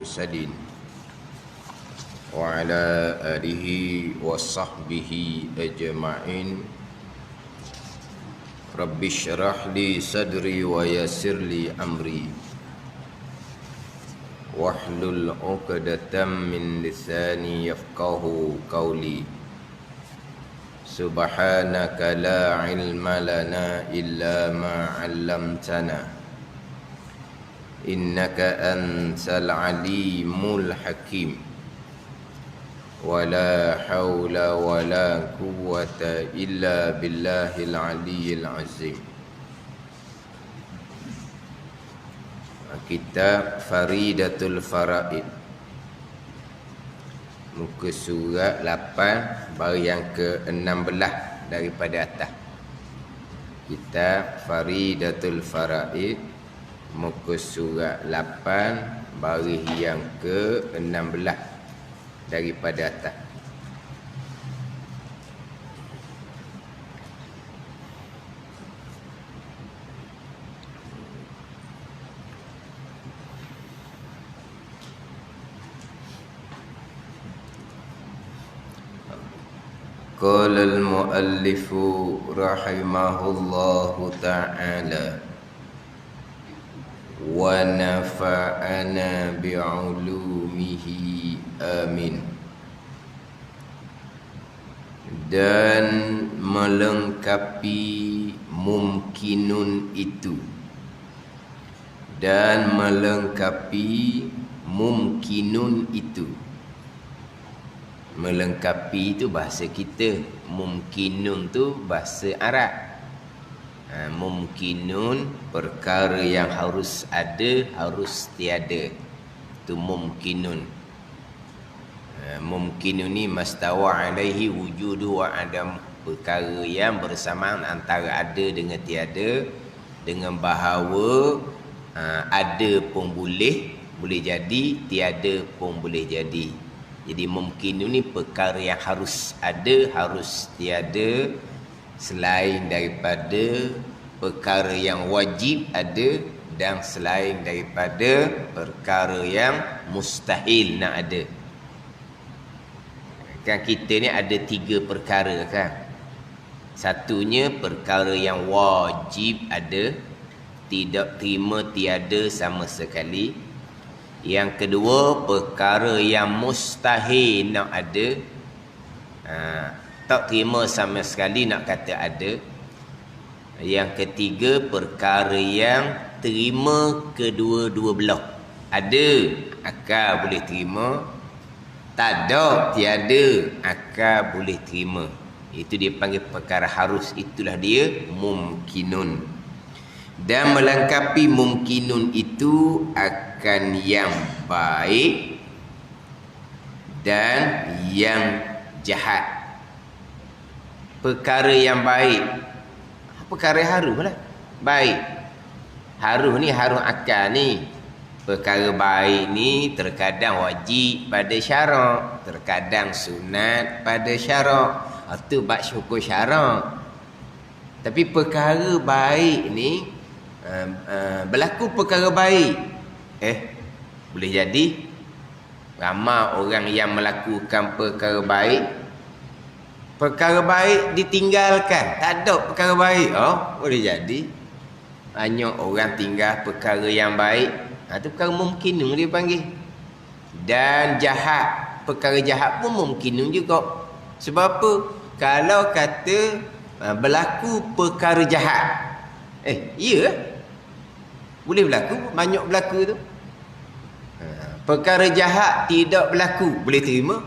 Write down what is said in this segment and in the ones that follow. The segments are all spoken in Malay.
المرسلين وعلى آله وصحبه أجمعين. رب اشرح لي صدري ويسر لي أمري واحلل عقدة من لساني يفقه قولي. سبحانك لا علم لنا إلا ما علمتنا إنك أنت العليم الحكيم. ولا حول ولا قوة إلا بالله العلي العظيم. Kitab Faridatul Faraid, muka surat 8 baris yang ke-16 daripada atas. Kitab Faridatul Faraid, muka surat 8 baris yang ke-16 daripada atas. Qala al-muallif rahimahullahu ta'ala wa nafa'ana bi'ulumihi amin. Dan melengkapi mumkinun itu, dan melengkapi mumkinun itu. Melengkapi itu bahasa kita, mumkinun tu bahasa Arab. Mumkinun perkara yang harus ada, harus tiada, itu mumkinun. Mumkinun ni mastawa alaihi wujudu wa adam, perkara yang bersamaan antara ada dengan tiada, dengan bahawa ada pun boleh jadi, tiada pun boleh jadi. Jadi mungkin ini perkara yang harus ada, harus tiada, selain daripada perkara yang wajib ada, dan selain daripada perkara yang mustahil nak ada. Kan kita ni ada 3 perkara kan. Satunya perkara yang wajib ada, tidak terima tiada sama sekali. Yang kedua, perkara yang mustahil nak ada, tak terima sama sekali nak kata ada. Yang ketiga, perkara yang terima kedua-dua belah. Ada, akal boleh terima. Tak ada, tiada, akal boleh terima. Itu dia panggil perkara harus. Itulah dia mumkinun. Dan melengkapi mumkinun itu akan yang baik dan yang jahat. Perkara yang baik, perkara harum lah. Baik, harum ni harum akal ni. Perkara baik ni terkadang wajib pada syarak, terkadang sunat pada syarak. Itu bab syukur syarak. Tapi perkara baik ni, berlaku perkara baik, boleh jadi ramai orang yang melakukan perkara baik ditinggalkan, tak ada perkara baik. Boleh jadi banyak orang tinggal perkara yang baik. Itu perkara mumkinun dia panggil. Dan jahat, perkara jahat pun mumkinun juga. Sebab apa? Kalau kata berlaku perkara jahat, ya, boleh berlaku, banyak berlaku tu. Perkara jahat tidak berlaku, boleh terima.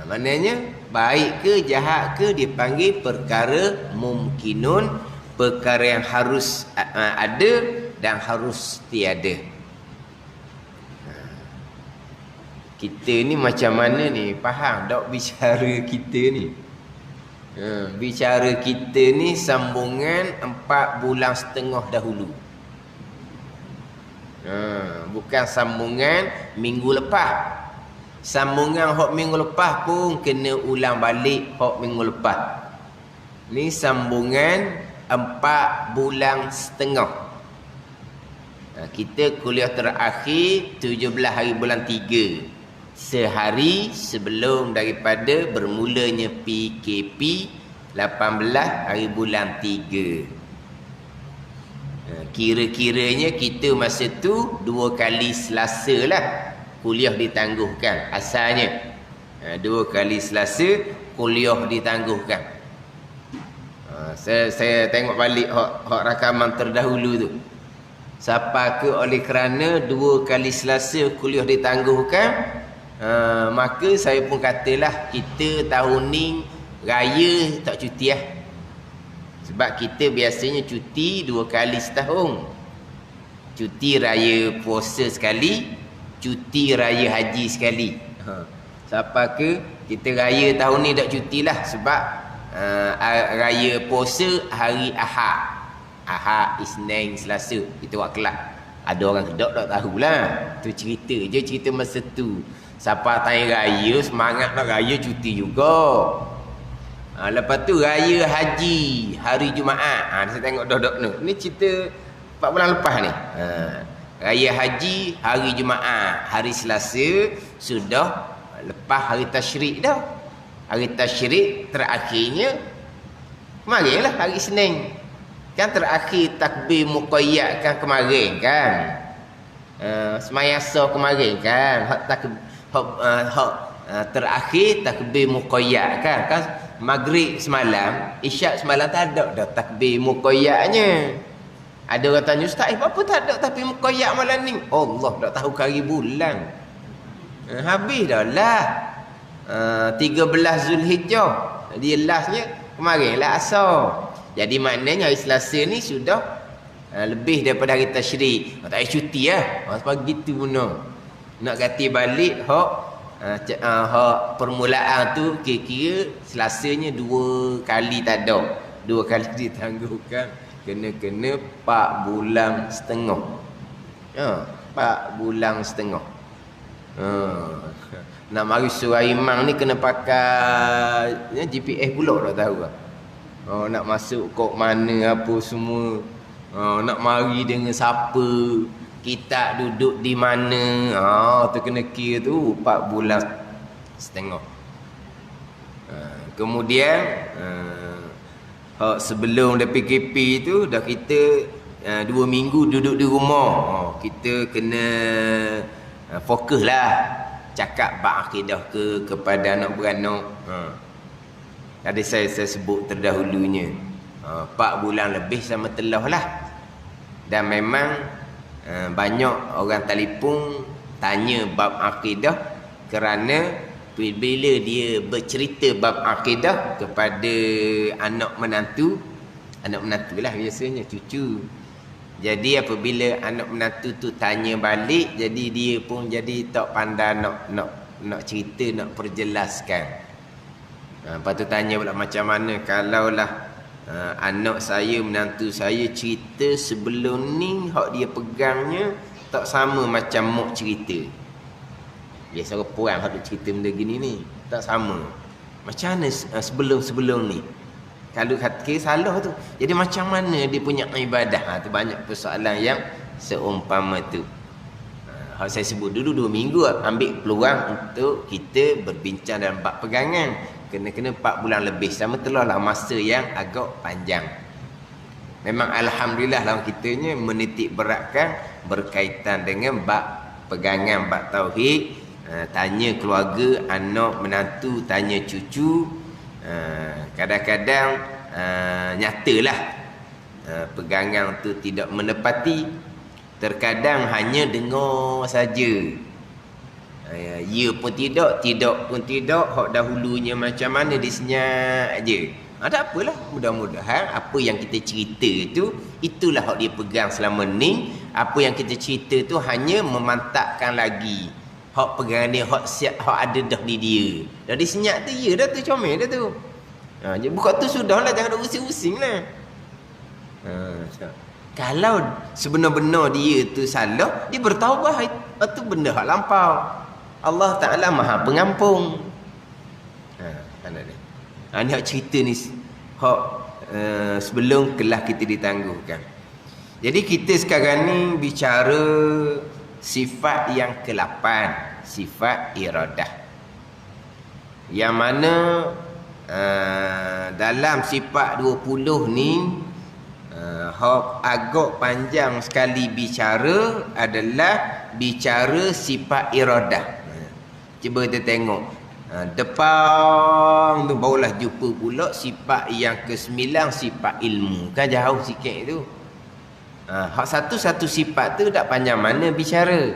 Maknanya baik ke jahat ke dipanggil perkara mumkinun, perkara yang harus ada dan harus tiada. Kita ni macam mana ni? Faham tak bicara kita ni? Bicara kita ni sambungan 4 bulan setengah dahulu. Bukan sambungan minggu lepas. Sambungan hok minggu lepas pun kena ulang balik hok minggu lepas. Ni sambungan 4 bulan setengah. Kita kuliah terakhir 17 hari bulan 3. Sehari sebelum daripada bermulanya PKP 18 hari bulan 3. Kira-kiranya kita masa tu 2 kali Selasa lah kuliah ditangguhkan asalnya. 2 kali Selasa kuliah ditangguhkan. Saya tengok balik hak rakaman terdahulu tu. Siapa ke oleh kerana 2 kali Selasa kuliah ditangguhkan, maka saya pun katalah kita tahun ni raya tak cuti lah. Sebab kita biasanya cuti 2 kali setahun. Cuti raya puasa sekali, cuti raya haji sekali. Siapa ke kita raya tahun ni tak cutilah sebab raya puasa hari Ahad. Ahad, Isnin, Selasa kita buat kelab. Ada orang kedok tak tahulah. Tu cerita je, cerita masa tu. Siapa tanya raya, semangat nak raya cuti juga. Lepas tu raya haji hari Jumaat. Saya tengok dok ni. Ni cerita 4 bulan lepas ni. Raya haji hari Jumaat, hari Selasa sudah lepas hari tasyrik dah. Hari tasyrik terakhirnya kemarin lah hari Isnin. Kan terakhir takbir muqayyad kan kemarin kan. Semayasa kemarin kan. Terakhir takbir muqayyad kan maghrib semalam, isyak semalam tak ada dah takbir muqayyadnya. Ada orang tanya, Ustaz, apa tak ada takbir muqayyad malam ni? Allah tak tahu kari bulan. Habis dah lah 13 Zulhijjah. Jadi lastnya kemarin lah asar. Jadi maknanya hari Selasa ni sudah lebih daripada hari tasyrik. Tak payah cuti lah. Sebab gitu pun nak ganti balik hak permulaan tu kira-kira Selasanya 2 kali tak ada. 2 kali ditangguhkan. Kena 4 bulan setengah. 4 bulan setengah. Nak mari surah imam ni kena pakai GPS pula tak tahu lah. Nak masuk kok mana apa semua. Nak mari dengan siapa, kita duduk di mana. Tu kena kira tu 4 bulan setengah. Kemudian sebelum dah PKP tu dah kita 2 minggu duduk di rumah. Kita kena fokus lah cakap bab akidah kepada anak beranak. Tadi saya sebut terdahulunya 4 bulan lebih sama telah lah. Dan memang banyak orang telefon tanya bab akidah kerana bila dia bercerita bab akidah kepada anak menantu lah biasanya cucu. Jadi apabila anak menantu tu tanya balik, jadi dia pun jadi tak pandai nak cerita, nak perjelaskan. Lepas tu tanya pula macam mana kalaulah anak saya, menantu saya cerita sebelum ni hak dia pegangnya tak sama macam mak cerita. Biasa orang puan hak dia cerita benda gini ni tak sama. Macam mana sebelum ni? Kalau kata salah tu. Jadi macam mana dia punya ibadah? Tu banyak persoalan yang seumpama tu. Saya sebut dulu 2 minggu ambil peluang untuk kita berbincang dalam bab pegangan. Kena 4 bulan lebih sama telah lah masa yang agak panjang. Memang alhamdulillah dalam kitanya menitik beratkan berkaitan dengan bab pegangan, bab tauhid. Tanya keluarga, anak, menantu, tanya cucu. Kadang-kadang nyatalah pegangan tu tidak menepati. Terkadang hanya dengar saja. Ya pun tidak, tidak pun tidak. Hak dahulunya macam mana disenyak je. Tak apalah, mudah-mudahan apa yang kita cerita tu, itulah hak dia pegang selama ni. Apa yang kita cerita tu hanya memantapkan lagi hak pegangan dia, hak siap, hak ada dah di dia. Dah disenyak tu, ya dah tu, comel dah tu. Bukan tu sudah lah, jangan using-using lah. Kalau sebenar-benar dia tu salah, dia bertaubat, itu benda hak lampau. Allah Ta'ala maha pengampung. Ni hak cerita ni hak sebelum kelas kita ditangguhkan. Jadi kita sekarang ni bicara sifat yang ke-8, sifat iradah. Yang mana dalam sifat 20 ni agak panjang sekali bicara adalah bicara sifat iradah. Cuba kita tengok depan tu barulah jumpa pula sifat yang ke-9, sifat ilmu. Kan jauh sikit tu. Hak satu sifat tu tak panjang mana bicara.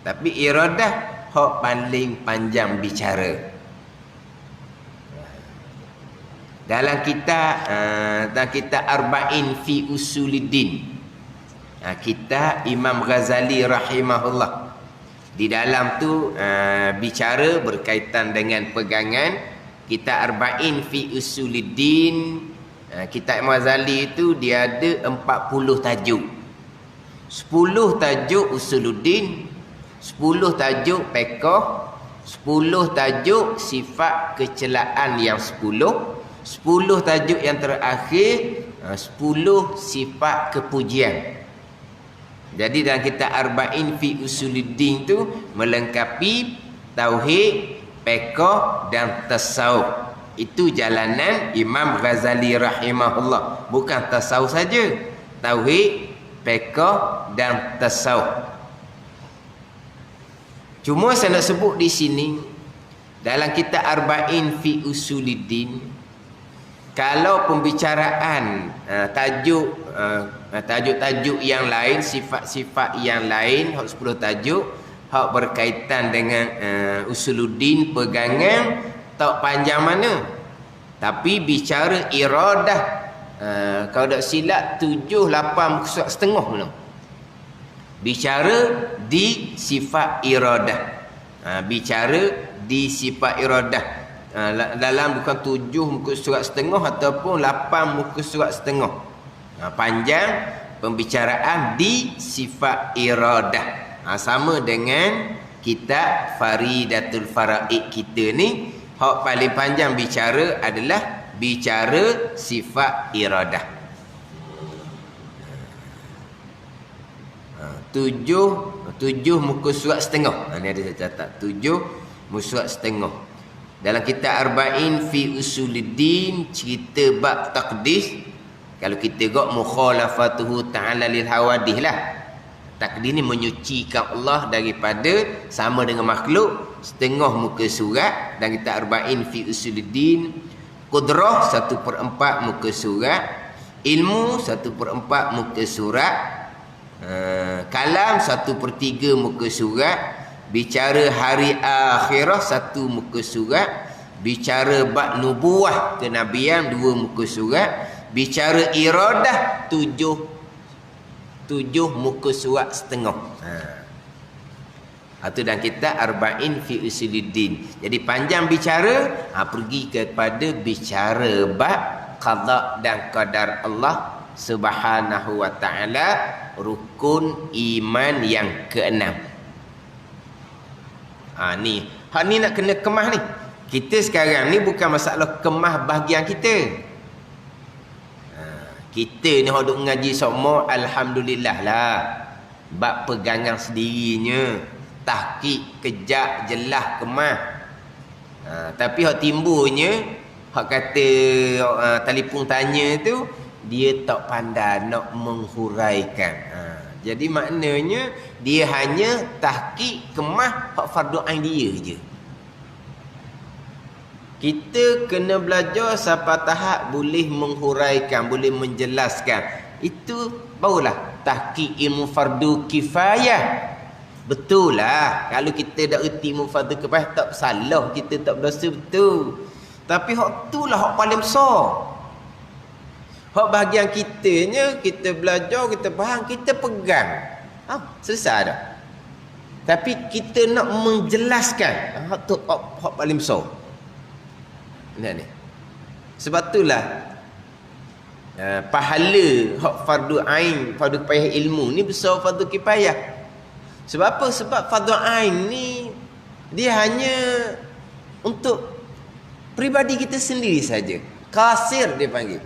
Tapi iradah hak paling panjang bicara. Dalam kitab Arba'in fi Usuluddin, kitab Imam Ghazali rahimahullah, di dalam tu bicara berkaitan dengan pegangan. Kitab Arba'in fi Usuluddin, kitab Imam Ghazali itu dia ada 40 tajuk. 10 tajuk Usuluddin, 10 tajuk fiqh, 10 tajuk sifat kecelaan yang 10 tajuk yang terakhir 10 sifat kepujian. Jadi dalam kitab Arba'in fi Usuluddin tu melengkapi tauhid, fiqh dan tasawuf. Itu jalanan Imam Ghazali rahimahullah. Bukan tasawuf saja, tauhid, fiqh dan tasawuf. Cuma saya nak sebut di sini dalam kitab Arba'in fi Usuluddin, kalau pembicaraan tajuk-tajuk yang lain, sifat-sifat yang lain, 10 tajuk hak berkaitan dengan Usuluddin, pegangan, tak panjang mana. Tapi bicara iradah, kalau tak silap 7-8 surat setengah belum. Bicara di sifat iradah. Bicara di sifat iradah. Dalam bukan 7 muka surat setengah ataupun 8 muka surat setengah. Panjang pembicaraan di sifat iradah. Sama dengan kitab Faridatul Faraid kita ni, hak paling panjang bicara adalah bicara sifat iradah. 7 muka surat setengah. Ni ada saya catat. 7 muka surat setengah. Dalam kitab Arba'in fi Usuluddin, cerita bab taqdis. Kalau kita tengok mukhalafatuhu ta'ala lil hawadih lah. Takdir ni menyucikan Allah daripada sama dengan makhluk, setengah muka surat. Dan kita Arba'in fi Usuluddin. Qudrah 1/4 muka surat. Ilmu 1/4 muka surat. Kalam 1/3 muka surat. Bicara hari akhirah 1 muka surat. Bicara bab nubuah kenabian 2 muka surat. Bicara iradah 7 muka surat setengah. Itu dan kita Arba'in fi Usuluddin. Jadi panjang bicara, pergi kepada bicara bab qada dan qadar Allah Subhanahu wa ta'ala, rukun iman yang ke-6. Ni nak kena kemah ni. Kita sekarang ni bukan masalah kemah bahagian kita. Kita ni hodok ngaji semua, alhamdulillah lah. Bab pegangan sendirinya, tahqiq, kejak, jelas, kemah. Tapi hak timbulnya, hak kata telefon tanya tu, dia tak pandai nak menghuraikan. Jadi maknanya dia hanya tahqiq, kemah hak fardu ain dia je. Kita kena belajar sampai tahap boleh menghuraikan, boleh menjelaskan. Itu barulah tahqiq ilmu fardu kifayah. Betul lah. Kalau kita dah erti ilmu fardu kifayah, tak salah, kita tak berdosa, betul. Tapi hak tu lah hak paling besar. Hak bahagian kitanya, kita belajar, kita faham, kita pegang. Selesai dah. Tapi kita nak menjelaskan, hak tu hak paling besar. Ni. Sebab itulah pahala hak fardu ain, fardu kifayah ilmu ni besar fardu kifayah. Sebab apa? Sebab fardu ain ni dia hanya untuk pribadi kita sendiri saja. Qasir dia panggil.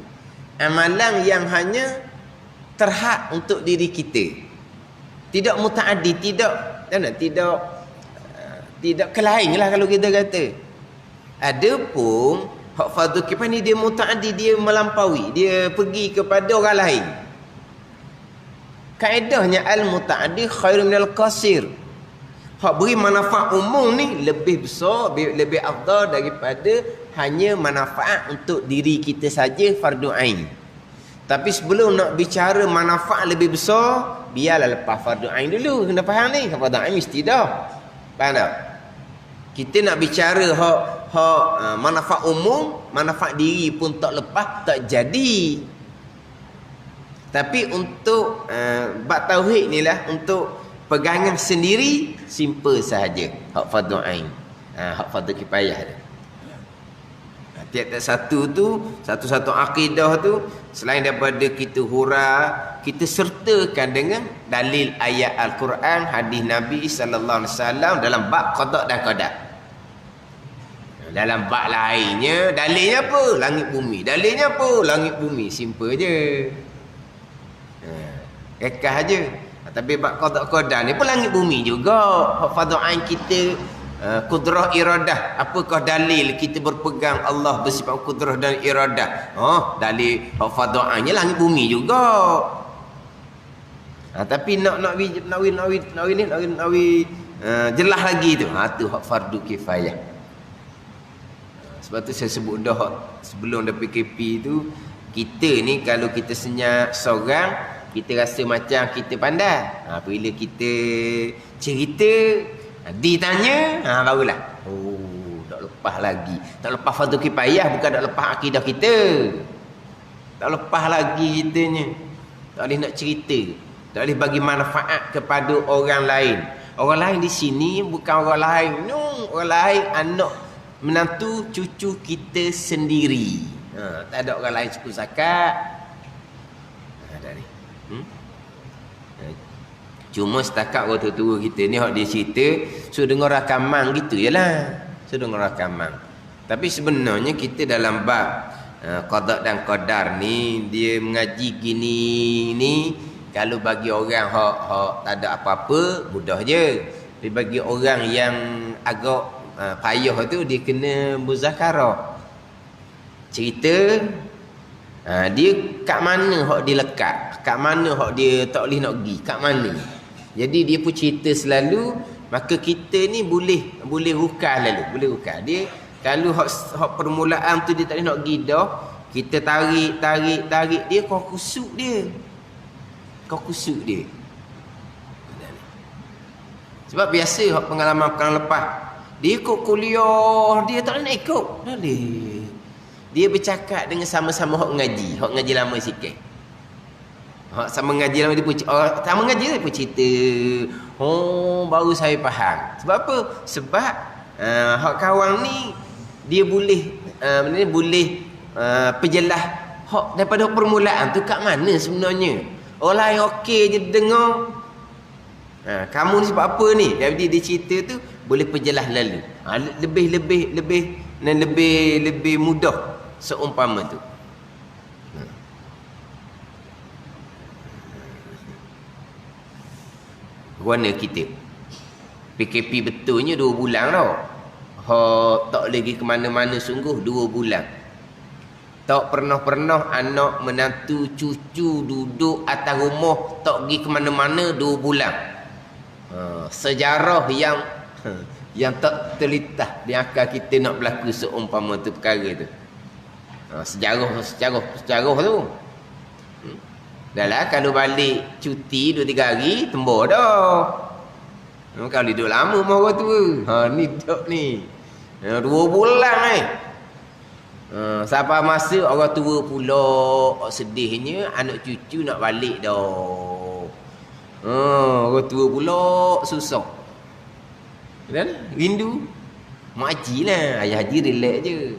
Amalan yang hanya terhad untuk diri kita. Tidak mutaaddi, tidak ke lain lah kalau kita kata. Adapun hak fardu kifayah ni dia mutaaddi, dia melampaui, dia pergi kepada orang lain. Kaedahnya al-mutaaddi khairun minal qasir. Hak beri manfaat umum ni lebih besar, lebih afdal daripada hanya manfaat untuk diri kita saja fardu ain. Tapi sebelum nak bicara manfaat lebih besar, biarlah lepas fardu ain dulu. Kena faham ni, fardu ain mesti dah. Faham tak? Kita nak bicara hak manfaat umum, manfaat diri pun tak lepas, tak jadi. Tapi untuk bab tauhid ni lah, untuk pegangan sendiri, simple sahaja hak fardu ain, hak fardu kifayah tu. Tiap-tiap satu akidah tu, selain daripada kita kita sertakan dengan dalil ayat Al-Quran, hadis Nabi sallallahu alaihi wasallam dalam bab qada dan qadar. Dalam bab lainnya dalilnya apa? Langit bumi. Dalilnya apa? Langit bumi. Simple je. Kekah aja. Tapi bab qada qadar ni pun langit bumi juga. Hak fardu ain kita, kudrah iradah. Apakah dalil kita berpegang Allah bersifat kudrah dan iradah? Dalil hak fardu ainnya langit bumi juga. Tapi nak jelas lagi tu. Tu hak fardu kifayah. Sebab tu saya sebut dah sebelum dah PKP tu, kita ni kalau kita senyap seorang, kita rasa macam kita pandai. Bila kita cerita, ditanya, barulah. Tak lepas lagi. Tak lepas fardu kifayah, bukan tak lepas akidah kita. Tak lepas lagi kitanya. Tak boleh nak cerita. Tak boleh bagi manfaat kepada orang lain. Orang lain di sini bukan orang lain. Orang lain anak, menantu, cucu kita sendiri. Tak ada orang lain suku zakat. Tak ni. Cuma setakat orang tua-tua kita ni hak dia cerita, so dengar rakaman gitu jelah. So dengar rakaman. Tapi sebenarnya kita dalam bab qada dan qadar ni, dia mengaji gini ni, kalau bagi orang hak tak ada apa-apa, mudah je. Tapi bagi orang yang agak payah tu, dia kena muzakarah. Cerita dia kat mana hak dia lekat, kat mana hak dia tak boleh nak pergi, kat mana. Jadi dia pun cerita selalu, maka kita ni boleh rukal lalu, boleh rukal. Dia kalau hak permulaan tu dia tak boleh nak pergi dah, kita tarik dia, kau kusuk dia. Sebab biasa hak pengalaman lepas, dia ikut kuliah, dia tak boleh nak ikut. Tak boleh. Dia bercakap dengan sama-sama hak ngaji lama sikit. Hak sama ngaji lama dia pun sama ngaji dia pun cerita. Baru saya faham. Sebab apa? Sebab hak kawan ni dia boleh perjelas hak daripada permulaan tu kat mana sebenarnya. Orang lain okey je dengar. Kamu ni sebab apa ni? Jadi dia cerita tu boleh perjelas lalu. Lebih mudah seumpama tu. Warna kita PKP betulnya 2 bulan tau. Tak boleh pergi ke mana-mana sungguh 2 bulan. Tak pernah anak menantu cucu duduk atas rumah, tak pergi ke mana-mana 2 bulan. Sejarah yang tak terlintas di akal kita nak berlaku seumpama tu perkara tu. Sejarah tu. Dah lah kalau balik cuti 2-3 hari tembur dah. Kalau duduk lama mah orang tua. Ni duduk ni 2 bulan sampai masa orang tua pula sedihnya anak cucu nak balik dah. Orang tua pula susah. Dan rindu mak haji lah. Ayah haji relax je.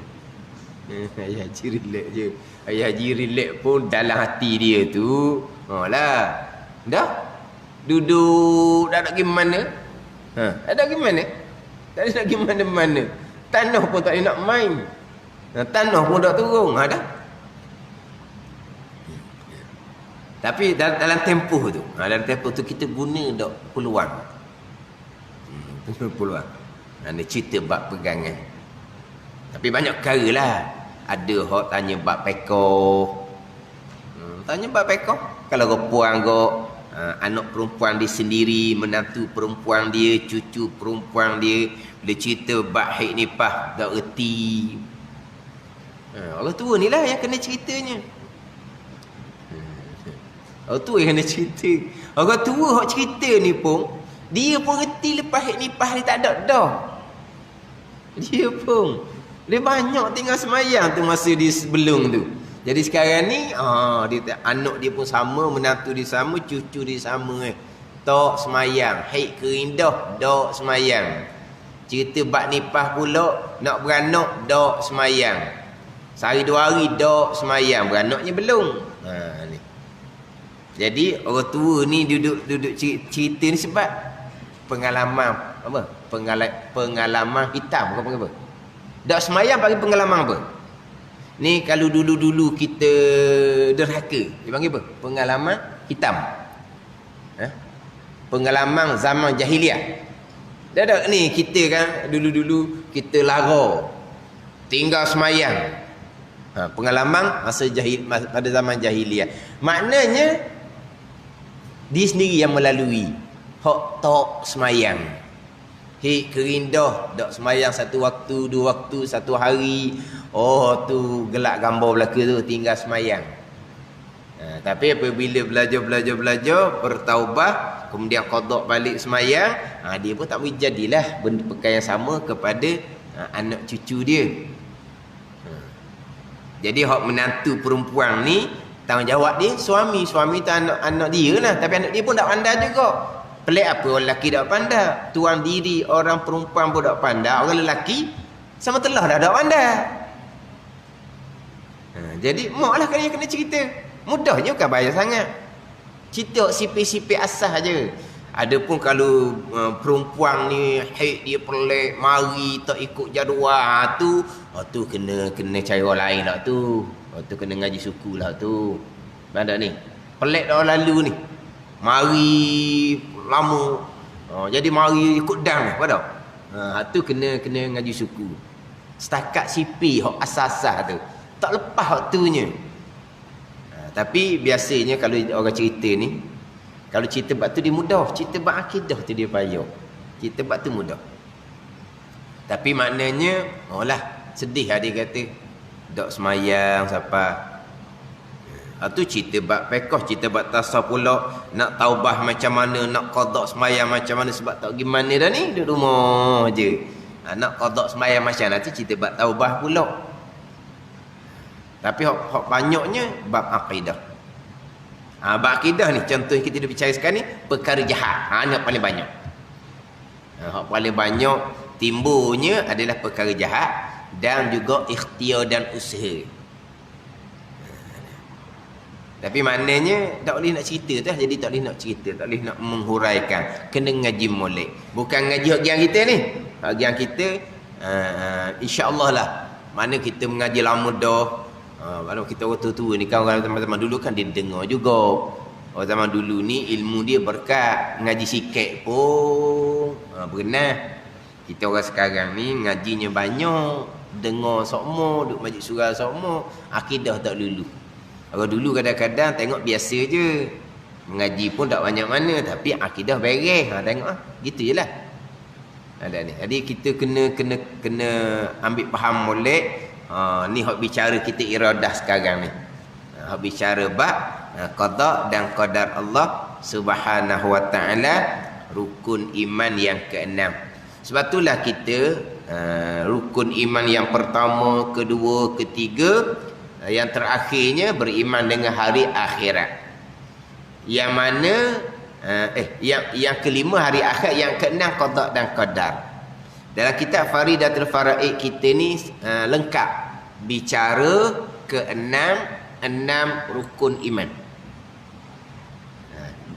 Ayah haji relax pun dalam hati dia tu lah. Dah duduk dah nak pergi mana? Tak nak pergi mana? Tak nak pergi mana-mana. Tanah pun tak nak main. Tanah pun tak turun. Dah. Tapi dalam tempoh tu, dalam tempoh tu kita guna dok peluang. Peluang. Ada cerita bab pegangan. Tapi banyak perkara lah. Ada hok tanya bab pekoh. Tanya bab pekoh. Kalau perempuan anak perempuan dia sendiri, menantu perempuan dia, cucu perempuan dia, dia cerita bab haid nifas tak erti. Orang tua ni lah yang kena ceritanya. Orang tua yang kena cerita. Orang tua hok cerita ni pun, dia pun reti lepas haid nifas dia tak ada dah. Dia pun dia banyak tinggal semayang tu masa dia sebelum tu. Jadi sekarang ni anak dia pun sama, menantu dia sama, cucu dia sama. Tak semayang, haid kering dah, dak semayang. Cerita bab nifas pula, nak beranak dak semayang. Sehari 2 hari dak semayang, beranaknya belum. Ni. Jadi orang tua ni duduk cerita ni sebab pengalaman apa? Pengalaman hitam bukan apa? Dak semayang bagi pengalaman apa? Ni kalau dulu-dulu kita derhaka, dia panggil apa? Pengalaman hitam. Pengalaman zaman jahiliah. Dah ada ni kita kan dulu-dulu kita lara tinggal semayang. Pengalaman pada zaman jahiliah. Maknanya dia sendiri yang melalui hak tok semayang. Hei kerindah dak semayang satu waktu, 2 waktu, 1 hari. Oh tu gelak gambar belaka tu tinggal semayang. Tapi apabila belajar bertaubah, kemudian qada balik semayang, dia pun tak boleh jadilah benda perkara yang sama kepada anak cucu dia. Jadi hak menantu perempuan ni tanggungjawab dia suami tu anak dia lah, tapi anak dia pun tak pandai juga. Pelik apa orang lelaki tak pandai, tuan diri orang perempuan pun tak pandai, orang lelaki sama telah dah tak pandai. Jadi mak lah yang kena cerita. Mudahnya bukan bayar sangat. Cerita sipit-sipit asas je. Adapun kalau perempuan ni haid dia pelik, mari tak ikut jadual tu kena cara lain lah tu. Tu kena ngaji suku lah tu. Mana ni? Pelik dah lalu ni. Mari lama. Jadi mari ikut dam apa dah? Tu kena ngaji suku. Setakat sipit hak asas-asas tu. Tak lepas waktunya. Tapi biasanya kalau orang cerita ni, kalau cerita bab tu dia mudah, cerita bab akidah tu dia payah. Cerita bab tu mudah. Tapi maknanya, sedih lah dia kata. Dak semayang siapa. Tu cerita bab pekoh, cerita bab tasawuf pula, nak taubah macam mana, nak qada semayang macam mana, sebab tak gimana dah ni, duduk rumah je. Nak qada semayang macam mana tu cerita bab taubah pula. Tapi hak banyaknya bab akidah. Bab akidah ni contoh kita dah bicara sekarang ni perkara jahat. Ni paling banyak. Hak paling banyak timbulnya adalah perkara jahat dan juga ikhtiar dan usaha. Tapi maknanya tak boleh nak cerita tu, jadi tak boleh nak cerita, tak boleh nak menghuraikan. Kena ngaji molek. Bukan ngaji hak kita ni. Hak kita insya-Allah lah. Mana kita mengaji lama dah. Kalau kita orang tua-tua ni kan, orang teman-teman dulu kan dia dengar juga. Orang zaman dulu ni ilmu dia berkat, ngaji sikit pun berenah. Kita orang sekarang ni ngajinya banyak, dengar sokmo, duk majlis surah sokmo, akidah tak lulu. Orang dulu kadang-kadang tengok biasa je, mengaji pun tak banyak mana, tapi akidah beres. Tengok gitu je lah. Ada ni. Jadi kita kena ambil faham molek. Ni hak bicara kita iradah sekarang ni. Hak bicara bab qada dan qadar Allah Subhanahu wa taala, rukun iman yang keenam. Sebab itulah kita rukun iman yang pertama, kedua, ketiga, yang terakhirnya beriman dengan hari akhirat. Yang mana yang kelima hari akhirat, yang keenam qada dan qadar. Dalam kitab Faridatul Faraid kita ni lengkap bicara enam rukun iman.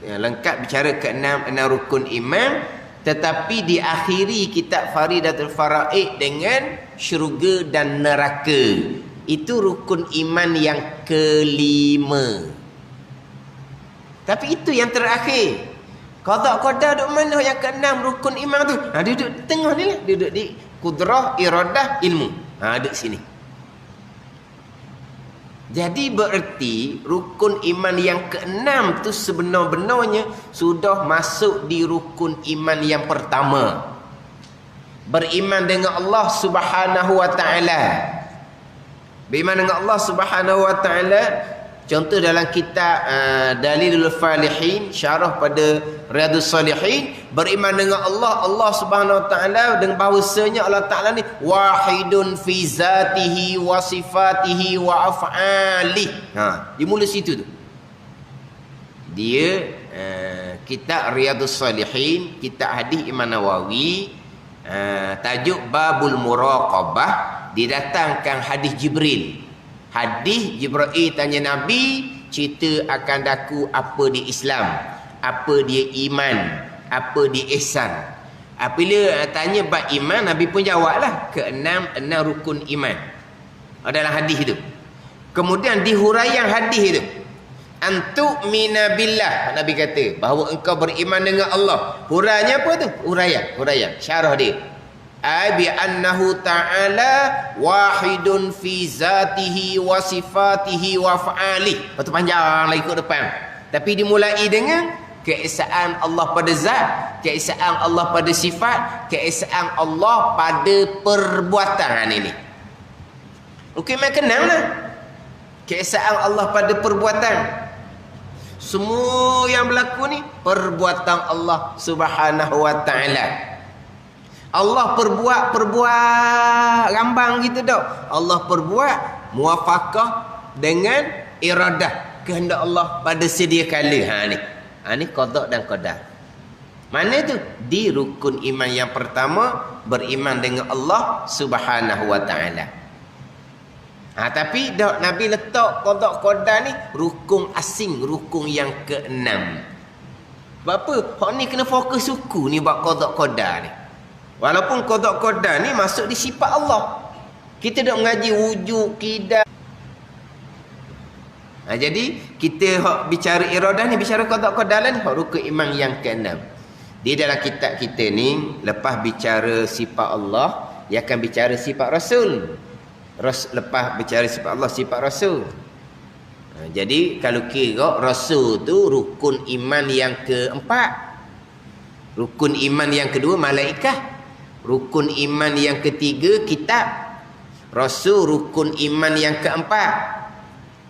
Lengkap bicara enam rukun iman, tetapi diakhiri kitab Faridatul Faraid dengan syurga dan neraka. Itu rukun iman yang kelima. Tapi itu yang terakhir. Qada qadar duduk mana yang keenam rukun iman tu? Duduk di tengah ni lah. Duduk di kudrah, iradah, ilmu. Duduk sini. Jadi bererti rukun iman yang keenam tu sebenar-benarnya sudah masuk di rukun iman yang pertama. Beriman dengan Allah Subhanahu wa taala. Beriman dengan Allah Subhanahu wa taala. Contoh dalam kitab Dalilul Falihin, syarah pada Riyadhus Salihin, beriman dengan Allah, Allah Subhanahu wa taala, dengan bahawasanya Allah Taala ni wahidun fi zatihi wa sifatihi wa af'alihi. Dimula situ tu. Dia kitab Riyadhus Salihin, kitab hadis Imam Nawawi, tajuk Babul Muraqabah, didatangkan hadis Jibril. Hadis Jibril tanya Nabi, cerita akan daku apa dia Islam, apa dia iman, apa dia ihsan. Apabila tanya bab iman, Nabi pun jawablah enam rukun iman dalam hadis itu. Kemudian di huraian hadis itu, antu mina billah, Nabi kata bahawa engkau beriman dengan Allah. Huraiannya apa tu? Huraian syarah dia. Bi annahu ta'ala wahidun fi zatihi wa sifatihi wa af'alihi. Lepas tu panjang lagi ke depan. Tapi dimulai dengan keesaan Allah pada zat, keesaan Allah pada sifat, keesaan Allah pada perbuatan ini. Okey, makin kenal lah. Keesaan Allah pada perbuatan. Semua yang berlaku ni perbuatan Allah Subhanahu wa taala. Allah perbuat rambang gitu tak. Allah perbuat muwafaqah dengan iradah, kehendak Allah pada sedia kala. Ni qada dan qadar. Mana tu? Di rukun iman yang pertama, beriman dengan Allah Subhanahu wa taala. Tapi dak Nabi letak qada qadar ni rukun asing, rukun yang keenam. Sebab apa? Hak ni kena fokus suku ni bab qada qadar ni. Walaupun qada qadar ni masuk di sifat Allah. Kita dak mengaji wujud, qidah. Jadi kita hak bicara iradah ni, bicara qada qadar ni hak rukun iman yang keenam. Di dalam kitab kita ni lepas bicara sifat Allah, dia akan bicara sifat Rasul. Lepas bicara sifat Allah, sifat Rasul. Jadi kalau kira Rasul tu rukun iman yang keempat. Rukun iman yang kedua malaikat. Rukun iman yang ketiga kitab. Rasul rukun iman yang keempat.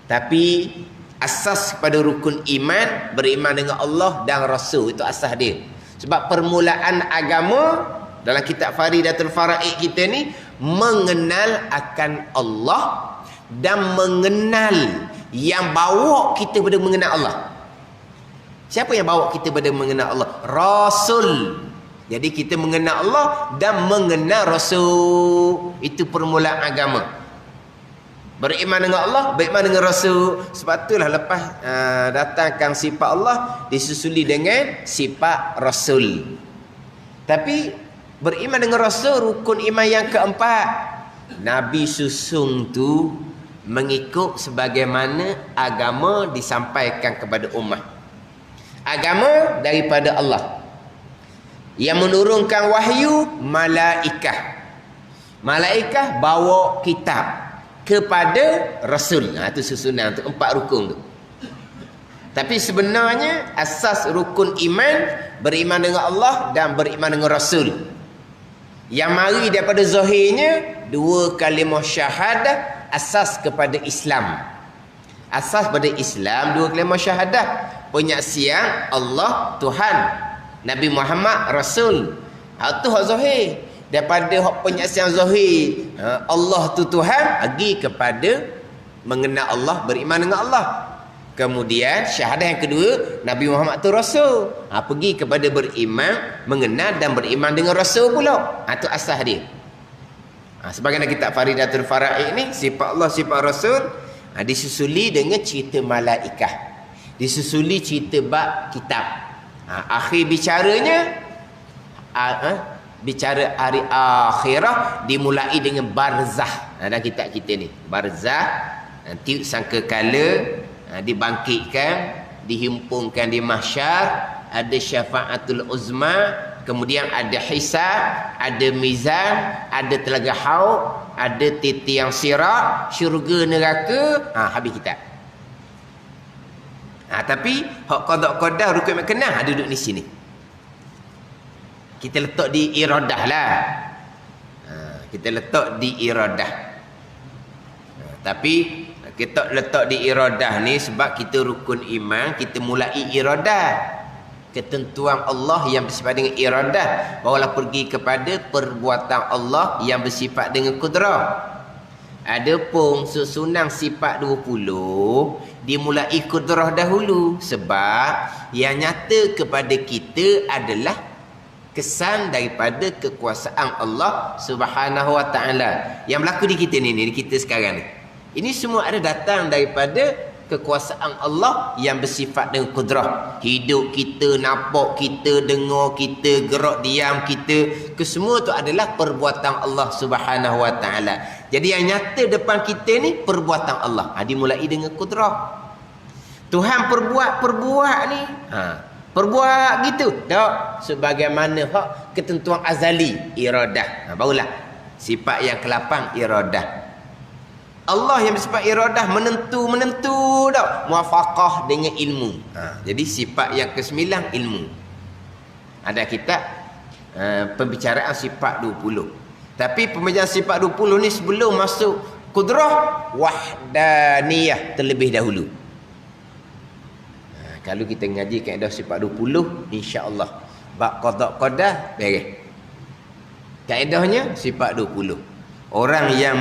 Tapi asas pada rukun iman beriman dengan Allah dan Rasul, itu asas dia. Sebab permulaan agama dalam kitab Faridatul Faraid kita ni mengenal akan Allah dan mengenal yang bawa kita pada mengenal Allah. Siapa yang bawa kita pada mengenal Allah? Rasul. Jadi kita mengenal Allah dan mengenal Rasul. Itu permulaan agama. Beriman dengan Allah, beriman dengan Rasul. Sebab itulah lepas datangkan sifat Allah disusuli dengan sifat Rasul. Tapi beriman dengan Rasul rukun iman yang keempat. Nabi susung tu mengikut sebagaimana agama disampaikan kepada ummah. Agama daripada Allah. Yang menurunkan wahyu malaikah. Malaikah bawa kitab kepada Rasul. Itu susunan tu, empat rukun tu. Tapi sebenarnya asas rukun iman beriman dengan Allah dan beriman dengan Rasul. Yang mari daripada zahirnya dua kalimah syahadah asas kepada Islam. Asas pada Islam dua kalimah syahadah, penyaksian Allah Tuhan, Nabi Muhammad Rasul. Itu hak zahir. Daripada hak penyaksian zahir Allah tu Tuhan, pergi kepada mengenal Allah, beriman dengan Allah. Kemudian syahadah yang kedua, Nabi Muhammad tu Rasul. Pergi kepada beriman, mengenal dan beriman dengan Rasul pula. Itu asas dia. Sebagaimana kitab Faridatul Faraid ni, sifat Allah, sifat Rasul, disusuli dengan cerita malaikah, disusuli cerita bab kitab. Akhir bicaranya bicara hari akhirah dimulai dengan barzah. Dalam kitab kita ni barzah, nanti sangka kala dibangkitkan, dihimpunkan di mahsyar, ada syafaatul uzma, kemudian ada hisab, ada mizan, ada telaga haud, ada titiang sirat, syurga neraka, habis kita. Tapi hak qada rukun makanah ada duduk di sini. Kita letak di iradah lah. Kita letak di iradah. Tapi kita letak di iradah ni sebab kita rukun iman, kita mulai iradah. Ketentuan Allah yang bersifat dengan iradah, barulah pergi kepada perbuatan Allah yang bersifat dengan kudrah. Adapun susunan sifat 20 dimulai kudrah dahulu, sebab yang nyata kepada kita adalah kesan daripada kekuasaan Allah Subhanahu wa taala yang berlaku di kita ni, di kita sekarang ni. Ini semua ada datang daripada kekuasaan Allah yang bersifat dengan kudrah. Hidup kita, nampak kita, dengar kita, gerak diam kita, kesemua tu adalah perbuatan Allah Subhanahu wa taala. Jadi yang nyata depan kita ni perbuatan Allah. Dimulai dengan kudrah. Tuhan perbuat ni. Perbuat gitu. Tak, sebagaimana hak ketentuan azali, iradah. Barulah sifat yang ke-8 iradah. Allah yang bersifat iradah menentu dak, muwafaqah dengan ilmu. Jadi sifat yang ke-9 ilmu. Ada kitab pembicaraan sifat 20. Tapi pembicaraan sifat 20 ni sebelum masuk kudrah, wahdaniyah terlebih dahulu. Kalau kita ngaji kaedah sifat 20, insya-Allah bab qada beres. Kaedahnya sifat 20. Orang yang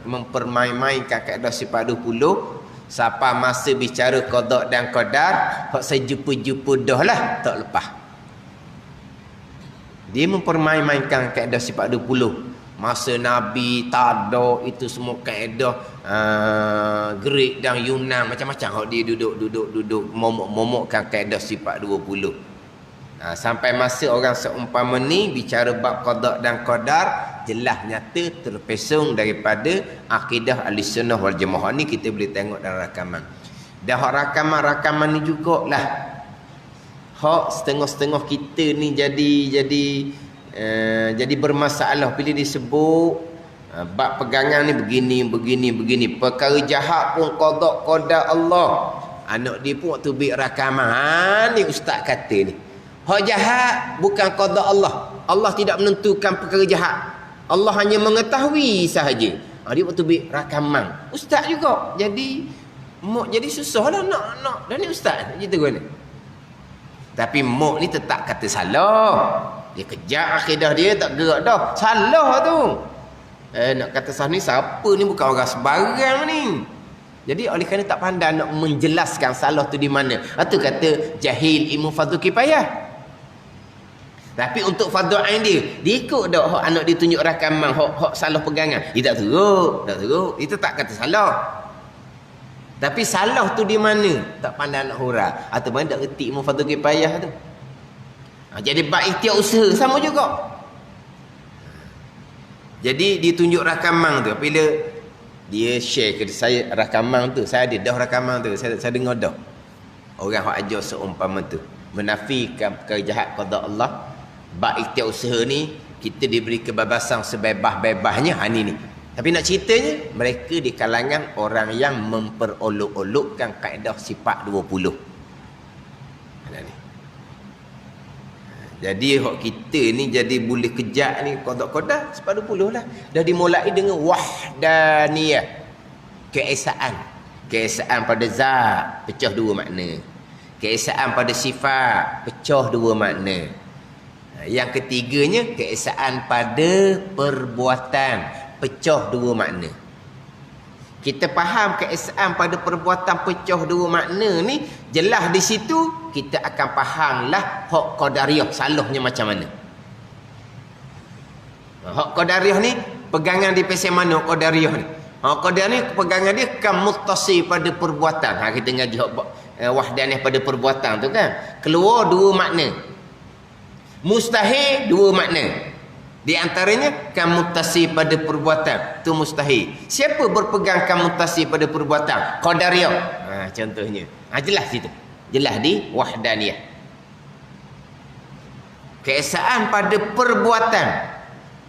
mempermain-mainkan kaedah sifat 20, siapa masa bicara qada dan qadar, hak saya jumpa-jumpa dah lah, tak lepas. Dia mempermain-mainkan kaedah sifat 20. Masa Nabi tak ada itu semua kaedah Greek dan Yunan, macam-macam hak dia duduk momok-momokkan kaedah sifat 20. Sampai masa orang seumpama ni bicara bab qada dan qadar, jelas nyata terpesong daripada akidah Ahlussunnah wal Jamaah ni. Kita boleh tengok dalam rakaman. Dan hak rakaman ni jugalah hak setengah-setengah kita ni jadi bermasalah bila disebut bab pegangan ni begini. Perkara jahat pun qada Allah. Anak dia pun waktu bik rakaman ni ustaz kata ni, hak jahat bukan qada Allah. Allah tidak menentukan perkara jahat. Allah hanya mengetahui sahaja. Dia waktu bik rakaman. Ustaz juga. Jadi susahlah nak. Dan ni ustaz nak cerita ni. Tapi mok ni tetap kata salah. Dia kejar akidah dia, tak gerak dah. Salah tu. Nak kata salah ni siapa ni, bukan orang sebarang ni. Jadi oleh kerana tak pandai nak menjelaskan salah tu di mana. Itu kata jahil ilmu fardu kifayah. Tapi untuk fardu ain dia ikut dak hak anak dia tunjuk rakaman, hak salah pegangan. Dia tak teruk. Itu tak kata salah. Tapi salah tu di mana? Tak pandai nak hurah. Atau mana tak reti ilmu fardu kifayah tu. Jadi bab ikhtiar usaha sama juga. Jadi dia tunjuk rakaman tu. Bila dia share ke saya rakaman tu, saya ada dah rakaman tu, saya dengar dah. Orang hak ajar seumpama tu menafikan perkara jahat qada Allah. Bab ikhtiar usaha ni kita diberi kebebasan sebebas-bebasnya. Ni. Tapi nak ceritanya, mereka di kalangan orang yang memperolok-olokkan kaedah sifat 20. Ada ni. Jadi hak kita ni jadi boleh kejak ni qada sifat 20 lah. Dah dimulai dengan wahdaniyah. Keesaan pada zat, pecah dua makna. Keesaan pada sifat, pecah dua makna. Yang ketiganya, keesaan pada perbuatan, pecah dua makna. Kita faham keesaan pada perbuatan pecah dua makna ni, jelas di situ kita akan fahamlah hak qadariyah salahnya macam mana. Hak qadariyah ni pegangan di pasal mana qadariyah ni? Hak qadariyah ni pegangan dia kan muttasil pada perbuatan. Kita ngaji hak wahdaniyah pada perbuatan tu kan. Keluar dua makna. Mustahil dua makna. Di antaranya kan muttasi pada perbuatan, tu mustahil. Siapa berpegang kan muttasi pada perbuatan? Qadariyah. Contohnya. Jelas itu. Jelas di wahdaniyah. Keesaan pada perbuatan,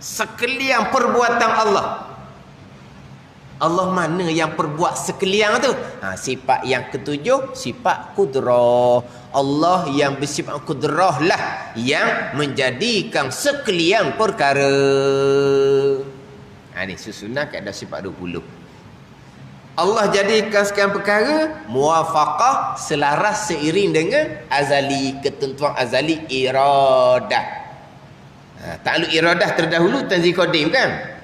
sekalian perbuatan Allah. Allah mana yang perbuat sekalian tu? Sifat yang ketujuh, sifat kudrah. Allah yang bersifat kudrah lah yang menjadikan sekalian perkara. Ni susunan kaedah sifat 20. Allah jadikan sekalian perkara muwafaqah, selaras seiring dengan azali, ketentuan azali iradah. Takluk iradah terdahulu tanzil qadim kan?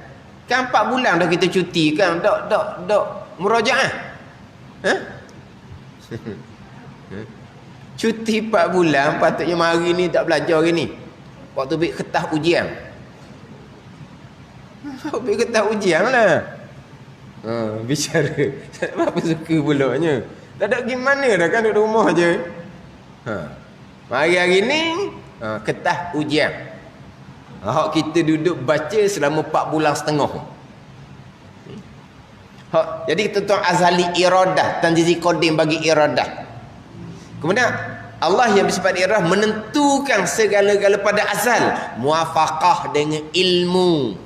Kan 4 bulan dah kita cuti kan? Dok murajaah. Cuti 4 bulan, patutnya hari ni tak belajar hari ni. Waktu ambil kertas ujian. Ambil kertas ujian lah. Bicara. Apa suka pulaknya. Tak ada gimana dah kan duduk rumah je. Hari ni kertas ujian. Kita duduk baca selama 4 bulan setengah. Jadi ketentuan azali iradah, tanzizi qadim bagi iradah. Kemudian Allah yang bersifat iradah menentukan segala-gala pada azal, muwafaqah dengan ilmu.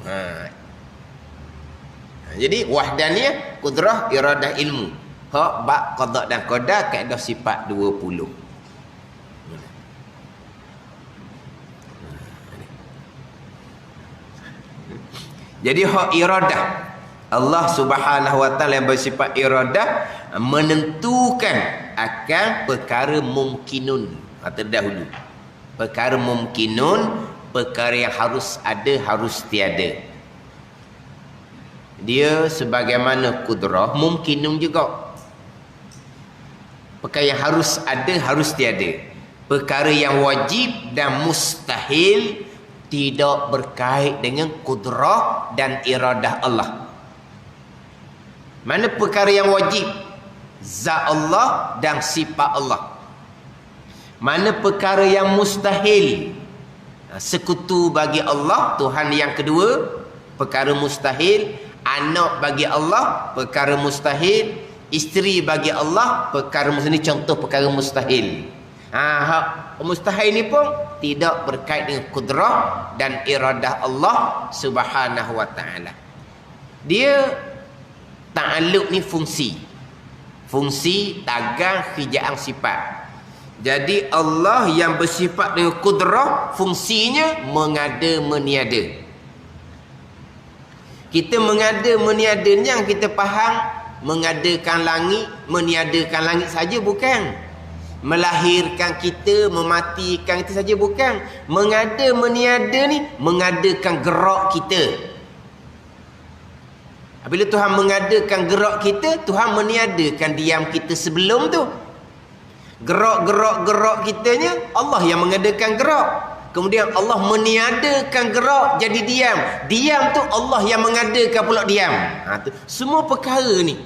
Jadi wahdaniyah, kudrah, iradah, ilmu. Bab qada dan qadar kaedah sifat 20. Jadi hak iradah, Allah Subhanahu wa taala yang bersifat iradah menentukan akan perkara mumkinun. Terdahulu perkara mumkinun, perkara yang harus ada, harus tiada. Dia sebagaimana kudrah, mumkinun juga. Perkara yang harus ada, harus tiada. Perkara yang wajib dan mustahil tidak berkait dengan kudrah dan iradah Allah. Mana perkara yang wajib? Zat Allah dan sifat Allah. Mana perkara yang mustahil? Sekutu bagi Allah, Tuhan yang kedua, perkara mustahil. Anak bagi Allah, perkara mustahil. Isteri bagi Allah, perkara mustahil. Ini contoh perkara mustahil. Mustahil ni pun tidak berkait dengan kudrah dan iradah Allah Subhanahu wa taala. Dia ta'alluq ni fungsi tagang hijaan sifat. Jadi Allah yang bersifat dengan kudrah, fungsinya mengada meniada. Kita mengada meniada ni yang kita faham, mengadakan langit, meniadakan langit saja bukan. Melahirkan kita, mematikan kita saja bukan. Mengada meniada ni mengadakan gerak kita. Bila Tuhan mengadakan gerak kita, Tuhan meniadakan diam kita sebelum tu. Gerak kitanya Allah yang mengadakan gerak. Kemudian Allah meniadakan gerak jadi diam. Diam tu Allah yang mengadakan pula diam. Tu. Semua perkara ni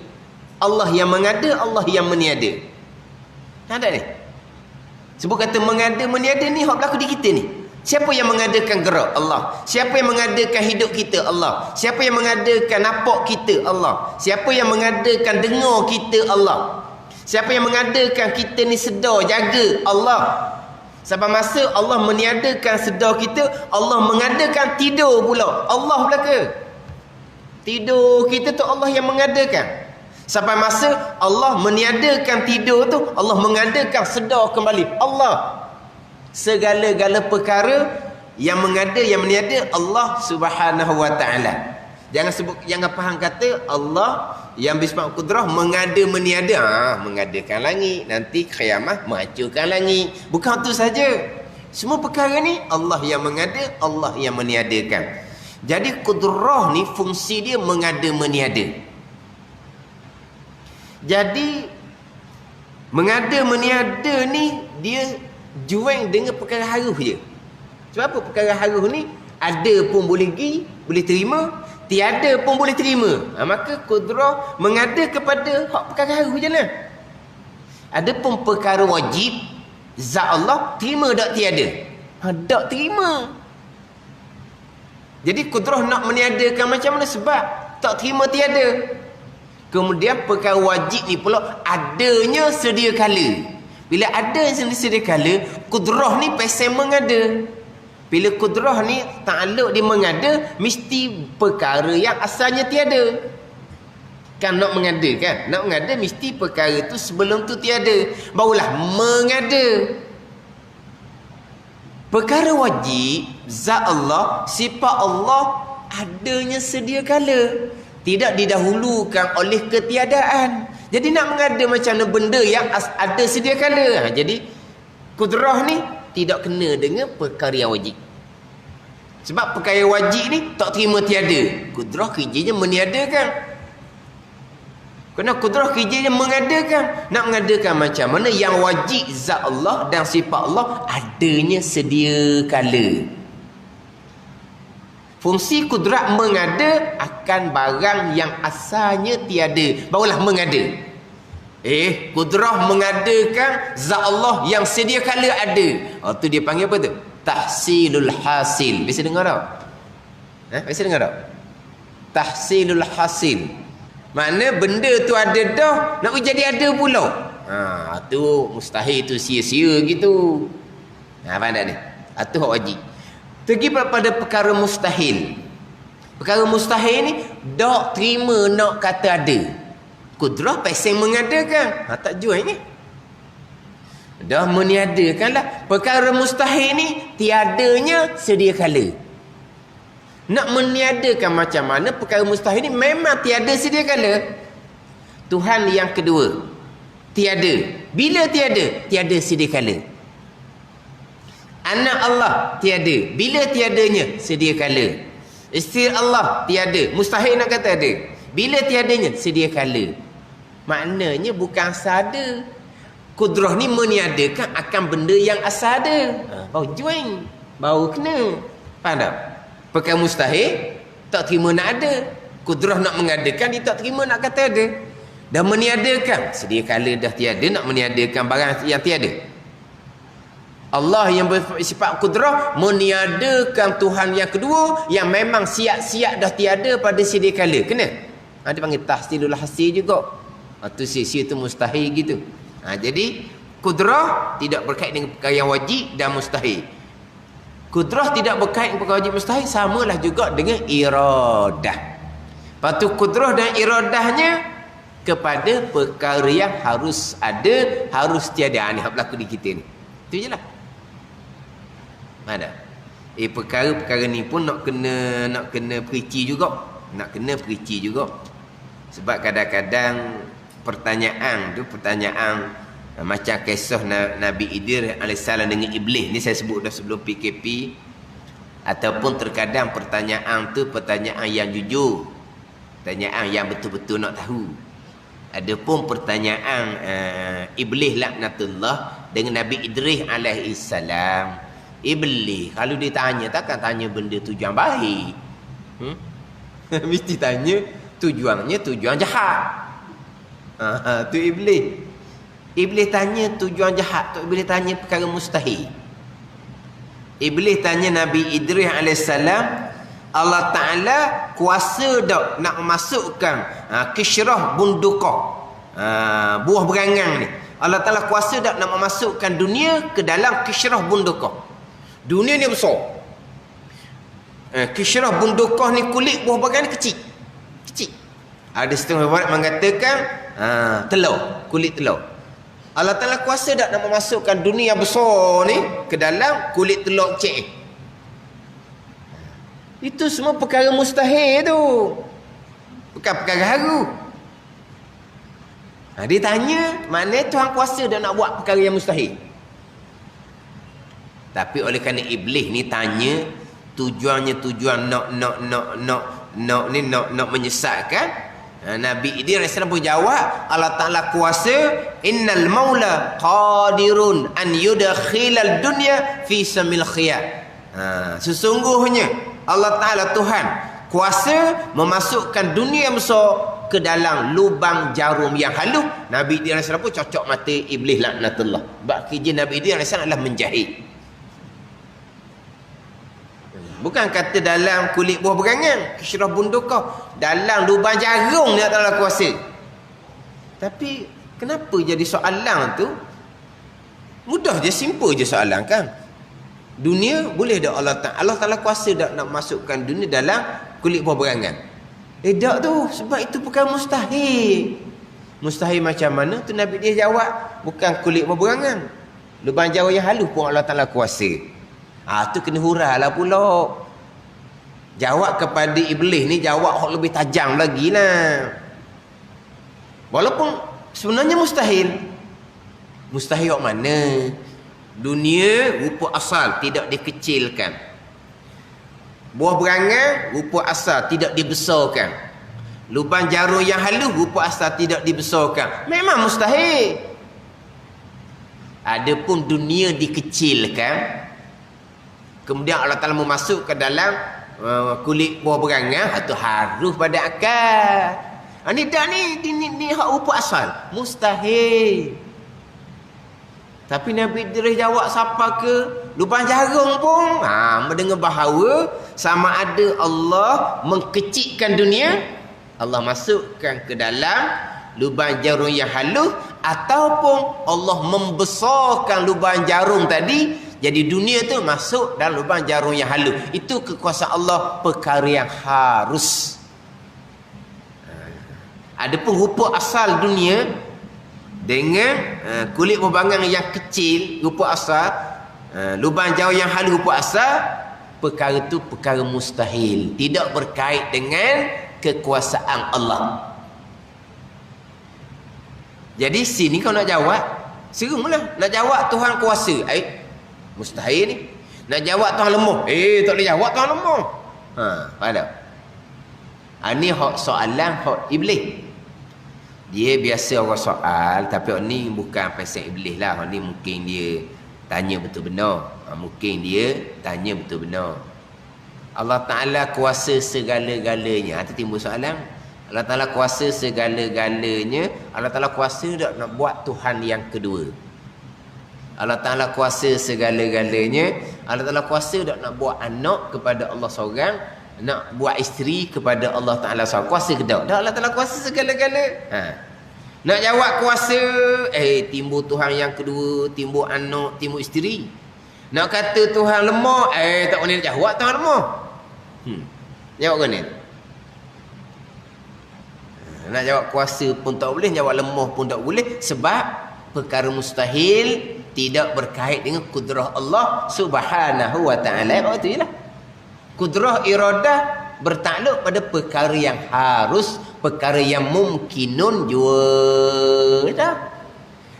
Allah yang mengada, Allah yang meniada. Ada ni. Sebut kata mengada meniada ni hak berlaku di kita ni. Siapa yang mengadakan gerak? Allah. Siapa yang mengadakan hidup kita? Allah. Siapa yang mengadakan nampak kita? Allah. Siapa yang mengadakan dengar kita? Allah. Siapa yang mengadakan kita ni sedar, jaga? Allah. Sampai masa Allah meniadakan sedar kita, Allah mengadakan tidur pula. Allah belaka. Tidur kita tu Allah yang mengadakan. Sampai masa Allah meniadakan tidur tu, Allah mengadakan sedar kembali. Allah. Segala-gala perkara yang mengada, yang meniada, Allah Subhanahu wa taala. Jangan faham kata Allah yang bersifat kudrah mengada meniada. Mengadakan langit, nanti kiamat menghancurkan langit. Bukan itu saja. Semua perkara ni Allah yang mengada, Allah yang meniadakan. Jadi kudrah ni fungsi dia mengada meniada. Jadi mengada meniada ni dia juang dengan perkara haruh je. Sebab apa perkara haruh ni ada pun boleh pergi, boleh terima, tiada pun boleh terima. Maka kudrah mengada kepada hak perkara haruh je lah. Ada pun perkara wajib, zat Allah terima tak tiada? Tak terima. Jadi kudrah nak meniadakan macam mana? Sebab tak terima tiada. Kemudian perkara wajib ni pula adanya sedia kala. Bila ada yang sedia kala, kudrah ni pasal mengada. Bila kudrah ni takluk dia mengada, mesti perkara yang asalnya tiada. Kan nak mengada kan? Nak mengada mesti perkara tu sebelum tu tiada. Barulah mengada. Perkara wajib, zat Allah, sifat Allah adanya sedia kala. Tidak didahulukan oleh ketiadaan. Jadi nak mengada macam mana benda yang ada sedia kala. Jadi kudrah ni tidak kena dengan perkara yang wajib. Sebab perkara wajib ni tak terima tiada. Kudrah kerjanya meniadakan. Kerana kudrah kerjanya mengadakan. Nak mengadakan macam mana yang wajib zat Allah dan sifat Allah adanya sedia kala. Fungsi kudrat mengada akan barang yang asalnya tiada. Barulah mengada. Kudrah mengadakan zat Allah yang sedia kala ada. Tu dia panggil apa tu? Tahsilul hasil. Biasa dengar tak? Biasa dengar tak? Tahsilul hasil. Makna benda tu ada dah, nak jadi ada pula. Tu mustahil, tu sia-sia gitu. Faham tak ni? Tu hak wajib. Pergi pada perkara mustahil. Perkara mustahil ni tak terima nak kata ada. Kudrah pasal mengadakan. Tak jual ni. Dah meniadakan lah. Perkara mustahil ni tiadanya sedia kala. Nak meniadakan macam mana perkara mustahil ni memang tiada sedia kala. Tuhan yang kedua tiada. Bila tiada? Tiada sedia kala. Anak Allah tiada. Bila tiadanya? Sedia kala. Isteri Allah tiada. Mustahil nak kata ada. Bila tiadanya? Sedia kala. Maknanya bukan asal ada. Kudrah ni meniadakan akan benda yang asal ada. Baru join. Baru kena. Faham tak? Perkara mustahil tak terima nak ada. Kudrah nak mengadakan, dia tak terima nak kata ada. Dah meniadakan. Sedia kala dah tiada, nak meniadakan barang yang tiada. Allah yang bersifat kudrah meniadakan Tuhan yang kedua yang memang siap-siap dah tiada pada sedia kala. Kena? Dia panggil tahsilul hasil juga. Tu sia-sia tu mustahil gitu. Jadi kudrah tidak berkait dengan perkara yang wajib dan mustahil. Kudrah tidak berkait dengan perkara wajib mustahil, samalah juga dengan iradah. Lepas tu kudrah dan iradahnya kepada perkara yang harus ada, harus tiada. Ni hak berlaku di kita ni. Itu je lah. Ada. Perkara-perkara ni pun nak kena perici juga. Nak kena perici juga. Sebab kadang-kadang pertanyaan macam kisah Nabi Idris alaihissalam dengan iblis ni saya sebut dah sebelum PKP, ataupun terkadang pertanyaan tu pertanyaan yang jujur, pertanyaan yang betul-betul nak tahu. Adapun pertanyaan iblis laknatullah dengan Nabi Idris alaihissalam, iblis kalau ditanya takkan tanya benda tujuan baik. Mesti tanya tujuannya tujuan jahat. Tu iblis. Iblis tanya tujuan jahat tu. Iblis tanya perkara mustahil. Iblis tanya Nabi Idris alaihissalam, Allah Ta'ala kuasa tak nak masukkan kishrah bundukah, buah berangang ni. Allah Ta'ala kuasa tak nak memasukkan dunia ke dalam kishrah bundukah. Dunia ni besar. Kishrah bundukah ni kulit buah berangang ni kecil. Kecil. Ada setengah riwayat mengatakan telur, kulit telur. Allah Ta'ala kuasa tak nak memasukkan dunia besar ni ke dalam kulit telur kecil. Itu semua perkara mustahil tu. Bukan perkara haru. Dia tanya, maknanya Tuhan kuasa dah nak buat perkara yang mustahil. Tapi oleh kerana iblis ni tanya, tujuannya tujuan nak menyesatkan, Nabi Idris alaihissalam pun jawab, Allah Ta'ala kuasa, innal maula qadirun an yudkhilal dunya fi samil khiyat. Sesungguhnya Allah Ta'ala Tuhan kuasa memasukkan dunia yang besar ke dalam lubang jarum yang halus. Nabi Idris alaihissalam pun cocok mata iblis laknatullah. Sebab kerja Nabi Idris alaihissalam adalah menjahit. Bukan kata dalam kulit buah berangan, kishrah bundukah, dalam lubang jarum dia tak ada kuasa. Tapi kenapa jadi soalan tu? Mudah je, simple je soalan kan. Dunia boleh tak Allah Ta'ala kuasa tak nak masukkan dunia dalam kulit buah berangan? Tak tu, sebab itu perkara mustahil. Mustahil macam mana tu Nabi dia jawab, bukan kulit buah berangan. Lubang jauh yang halus pun Allah Ta'ala kuasa. Tu kena hurailah pula. Jawab kepada iblis ni jawab yang lebih tajam lagi lah. Walaupun sebenarnya mustahil. Mustahil yang mana? Dunia rupa asal tidak dikecilkan. Buah berangan rupa asal tidak dibesarkan. Lubang jarum yang halus rupa asal tidak dibesarkan. Memang mustahil. Adapun dunia dikecilkan, kemudian Allah Ta'ala memasuk ke dalam kulit buah berangan, itu harus pada akal. Ni dah ni hak rupa asal. Mustahil. Tapi Nabi Idris jawab siapa ke? Lubang jarum pun mendengar bahawa sama ada Allah mengkecilkan dunia, Allah masukkan ke dalam lubang jarum yang halus, ataupun Allah membesarkan lubang jarum tadi, jadi dunia tu masuk dalam lubang jarum yang halus. Itu kekuasaan Allah, perkara yang harus. Adapun rupa asal dunia dengan kulit berbangang yang kecil rupa asal, lubang jauh yang halus rupa asal, perkara itu perkara mustahil, tidak berkait dengan kekuasaan Allah. Jadi sini kau nak jawab, serumlah nak jawab Tuhan kuasa, mustahil ni. Nak jawab Tuhan lemah, tak boleh jawab Tuhan lemah. Faham? Ini hak soalan hak iblis. Dia biasa orang soal, tapi orang ni bukan pasal iblis lah. Orang ni mungkin dia tanya betul benar. Mungkin dia tanya betul benar. Allah Ta'ala kuasa segala-galanya. Itu timbul soalan. Allah Ta'ala kuasa segala-galanya. Allah Ta'ala kuasa tak nak buat Tuhan yang kedua. Allah Ta'ala kuasa segala-galanya. Allah Ta'ala kuasa tak nak buat anak kepada Allah seorang, nak buat isteri kepada Allah Ta'ala seorang. Kuasa ke tak? Allah Ta'ala kuasa segala-gala. Nak jawab kuasa, timbul Tuhan yang kedua, timbul anak, timbul isteri. Nak kata Tuhan lemah, tak boleh jawab Tuhan lemah. Jawab ke ni? Nak jawab kuasa pun tak boleh, jawab lemah pun tak boleh, sebab perkara mustahil tidak berkait dengan kudrah Allah Subhanahu wa ta'ala. Itu jelah. Kudrah iradah bertakluk pada perkara yang harus, perkara yang mungkinun jua.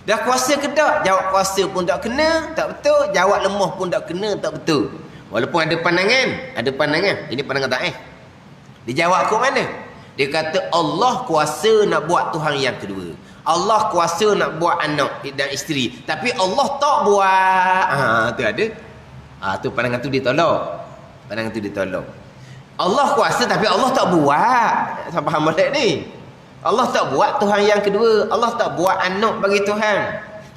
Dah kuasa ke tak? Jawab kuasa pun tak kena, tak betul. Jawab lemah pun tak kena, tak betul. Walaupun ada pandangan. Ini pandangan tak Dia jawab ke mana? Dia kata Allah kuasa nak buat Tuhan yang kedua. Allah kuasa nak buat anak dan isteri. Tapi Allah tak buat. Tu ada. Tu pandangan tu ditolak. Allah kuasa tapi Allah tak buat. Siapa faham balik ni? Allah tak buat Tuhan yang kedua. Allah tak buat anak bagi Tuhan.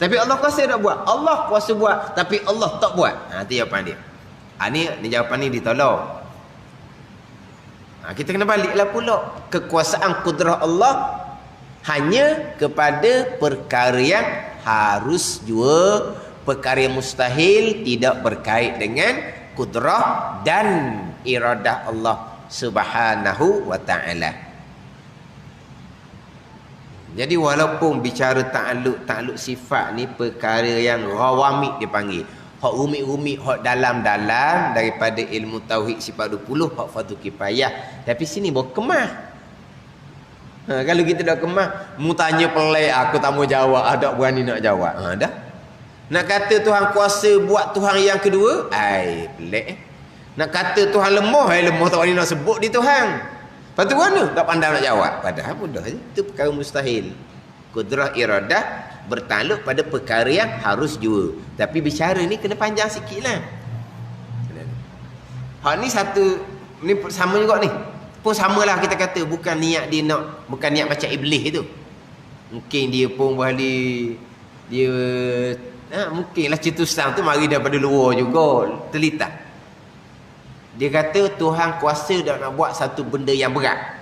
Tapi Allah kuasa nak buat. Allah kuasa buat tapi Allah tak buat. Itu jawapan dia. Ni jawapan ni ditolak. Kita kena baliklah pula. Kekuasaan kudrah Allah hanya kepada perkara yang harus jua. Perkara yang mustahil tidak berkait dengan kudrah dan iradah Allah Subhanahu wa ta'ala. Jadi walaupun bicara ta'alluq sifat ni perkara yang rawamik dia panggil. Hak rumit-rumit, hak dalam-dalam daripada ilmu tauhid sifat 20, hak fardu kifayah. Tapi sini bawa kemah. Kalau kita dah kemah, mu tanya pelik, aku tak mau jawab, ada berani nak jawab. Dah. Nak kata Tuhan kuasa buat Tuhan yang kedua, pelik. Nak kata Tuhan lemah, lemah tak boleh nak sebut di Tuhan. Lepas tu mana? Tak pandai nak jawab. Padahal mudah je. Itu perkara mustahil. Kudrah iradah bertakluk pada perkara yang harus jua. Tapi bicara ni kena panjang sikit lah. Hak ni satu, ni sama juga ni. Pun samalah kita kata, bukan niat dia nak, bukan niat macam iblis itu. Mungkin dia pun bahali, dia mungkinlah cetusan tu mari daripada luar juga, terlitak. Dia kata Tuhan kuasa dah nak buat satu benda yang berat.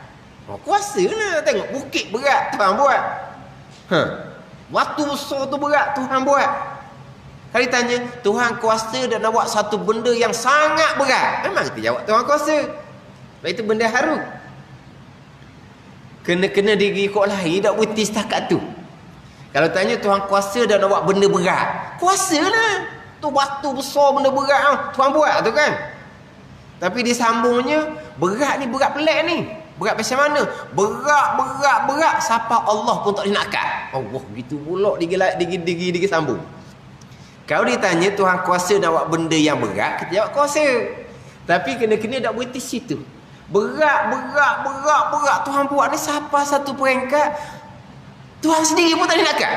Kuasa lah, tengok bukit berat Tuhan buat. Waktu besar tu berat Tuhan buat. Kalau ditanya, Tuhan kuasa dan nak buat satu benda yang sangat berat. Memang kita jawab Tuhan kuasa. Sebab itu benda haru. Kena ikut lahir, tak berhenti setakat tu. Kalau tanya Tuhan kuasa dan nak buat benda berat. Kuasa lah. Tu batu besar benda berat. Tuhan buat tu kan. Tapi disambungnya, berat ni berat pelik ni. Berat macam mana? Berat. Siapa Allah pun tak boleh nak angkat. Allah gitu pula digi sambung. Kalau ditanya Tuhan kuasa nak buat benda yang berat, kita jawab kuasa. Tapi kena tak berhenti situ. Berat. Tuhan buat ni siapa satu peringkat, Tuhan sendiri pun tak boleh nak angkat.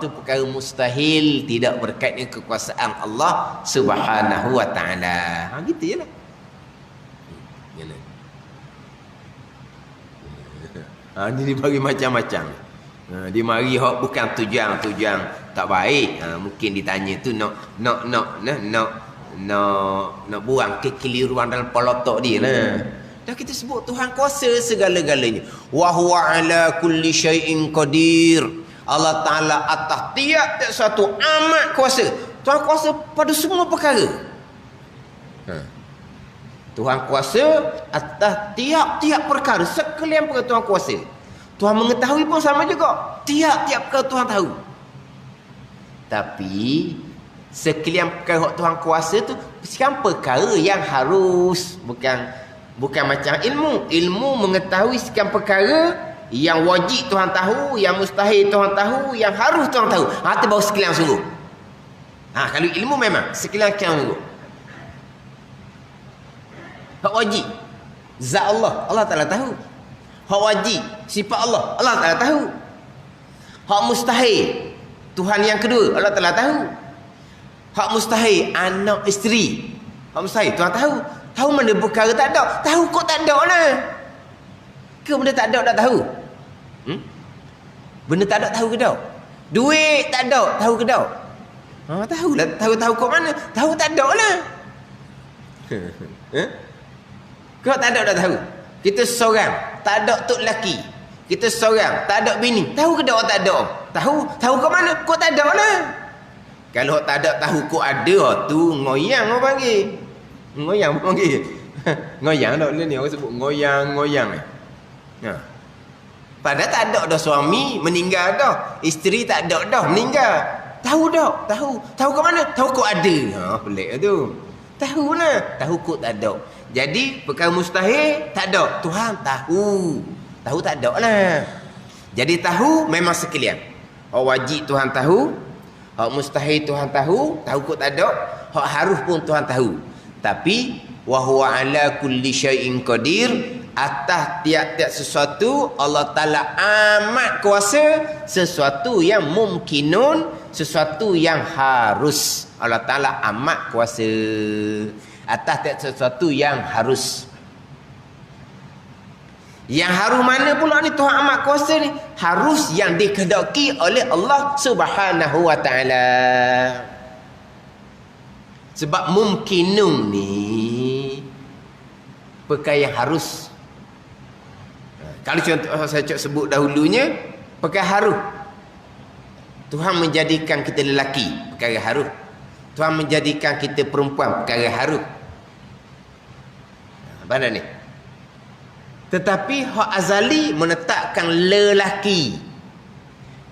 Itu perkara mustahil, tidak berkait dengan kekuasaan Allah Subhanahu wa ta'ala. Gitu je lah. Ini dibagi macam-macam. Dia mari hok bukan tujuan tak baik. Mungkin ditanya tu nak buang kekeliruan dalam polotok dia lah. Dah kita sebut Tuhan kuasa segala-galanya. Wa huwa ala kulli syai'in qadir. Allah Taala atas tiap-tiap satu amat kuasa. Tuhan kuasa pada semua perkara. Tuhan kuasa atas tiap-tiap perkara. Sekalian perkara Tuhan kuasa. Tuhan mengetahui pun sama juga. Tiap-tiap perkara Tuhan tahu. Tapi sekalian perkara Tuhan kuasa tu sekarang perkara yang harus, bukan macam ilmu mengetahui sekian perkara yang wajib Tuhan tahu, yang mustahil Tuhan tahu, yang harus Tuhan tahu. Itu baru sekalian sungguh. Kalau ilmu memang sekalian sungguh. Hak wajib zat Allah Taala tahu. Hak wajib sifat Allah Taala tahu. Hak mustahil Tuhan yang kedua Allah Taala tahu. Hak mustahil anak isteri, hak mustahil Tuhan tahu. Tahu mana perkara tak ada, tahu kok tak ada lah. Ke benda tak ada tak tahu? Benda tak ada tahu ke tak? Duit tak ada tahu ke tak? Tahu lah, tahu kok mana? Tahu tak ada lah. Kau tak ada tak tahu? Kita seorang tak ada tok lelaki. Kita seorang tak ada bini. Tahu ke tak tak ada? Tahu ke mana? Kau tak ada lah. Kalau tak ada tahu kok ada tu ngoyang orang panggil. Ngoyang panggil. Ngoyang tak ni orang sebut ngoyang. Padahal tak ada dah suami meninggal dah. Isteri tak ada dah meninggal. Tahu tak? Tahu ke mana? Tahu kok ada. Pelik tu. Tahu lah. Tahu kok tak ada. Jadi perkara mustahil tak ada. Tuhan tahu. Tahu tak ada lah. Jadi tahu memang sekalian. Hak wajib Tuhan tahu. Hak mustahil Tuhan tahu. Tahu kok tak ada. Hak harus pun Tuhan tahu. Tapi wa huwa ala kulli syai'in qadir. Atas tiap-tiap sesuatu Allah Ta'ala amat kuasa. Sesuatu yang mumkinun, sesuatu yang harus. Allah Ta'ala amat kuasa atas tiap sesuatu yang harus. Yang harus mana pula ni Tuhan amat kuasa ni? Harus yang dikehendaki oleh Allah Subhanahu wa ta'ala. Sebab mumkinun ni perkara yang harus. Kalau contoh saya sebut dahulunya, perkara harus. Tuhan menjadikan kita lelaki, perkara harus. Tuhan menjadikan kita perempuan, perkara harus. Mana ni? Tetapi hak azali menetapkan lelaki.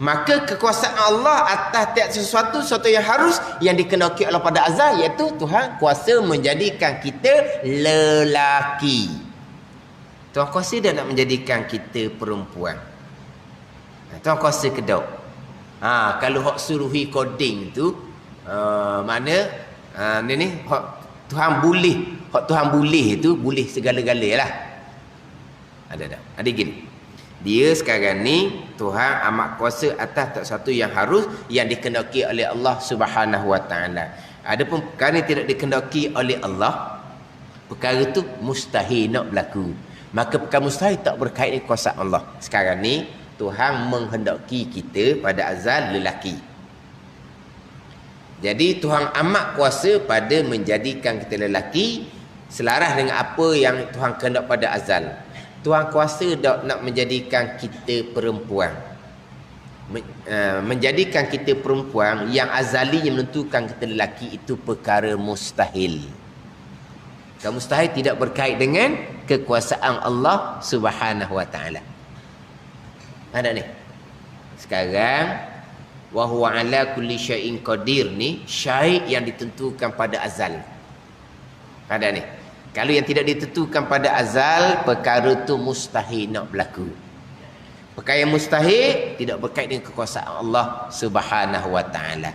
Maka kekuasaan Allah atas tiap sesuatu yang harus, yang dikehendaki Allah pada azal, iaitu Tuhan kuasa menjadikan kita lelaki. Tuhan kuasa dah nak menjadikan kita perempuan. Tuhan kuasa kedok. Kalau hak suruhi coding tu mana ni hak Tuhan boleh, hak Tuhan boleh itu boleh segala-galanya lah. Ada gini. Dia sekarang ni Tuhan amat kuasa atas tak satu yang harus, yang dikehendaki oleh Allah Subhanahu wa taala. Adapun perkara tidak dikehendaki oleh Allah, perkara tu mustahil nak berlaku. Maka perkara mustahil tak berkait dengan kuasa Allah. Sekarang ni Tuhan menghendaki kita pada azal lelaki. Jadi Tuhan amat kuasa pada menjadikan kita lelaki selaras dengan apa yang Tuhan kehendak pada azal. Tuhan kuasa nak menjadikan kita perempuan. menjadikan kita perempuan yang azalinya menentukan kita lelaki itu perkara mustahil. Kan mustahil tidak berkait dengan kekuasaan Allah Subhanahu wa taala. Ada ni. Sekarang wa huwa ala kulli syai'in qadir ni syai' yang ditentukan pada azal. Ada ni. Kalau yang tidak ditentukan pada azal, perkara tu mustahil nak berlaku. Perkara yang mustahil tidak berkait dengan kekuasaan Allah Subhanahu wa taala.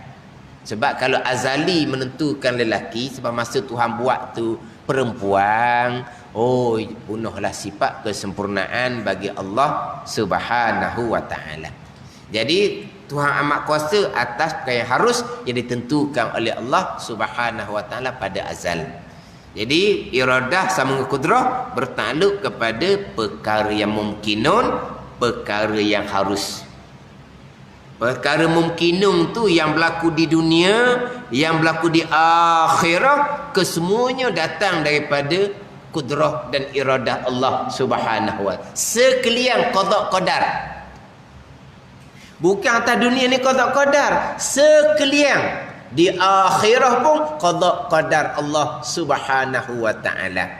Sebab kalau azali menentukan lelaki, sebab masa Tuhan buat tu perempuan, oh penuhlah sifat kesempurnaan bagi Allah Subhanahu wa taala. Jadi Tuhan amat kuasa atas perkara yang harus yang ditentukan oleh Allah Subhanahu wa taala pada azal. Jadi iradah sama dengan kudrah bertakluk kepada perkara yang mungkinun, perkara yang harus. Perkara mungkinun tu yang berlaku di dunia, yang berlaku di akhirat, kesemuanya datang daripada kudrah dan iradah Allah Subhanahu wa taala. Sekalian qada qadar. Bukan atas dunia ni qada qadar, sekalian di akhirah pun qada qadar Allah Subhanahu wa taala.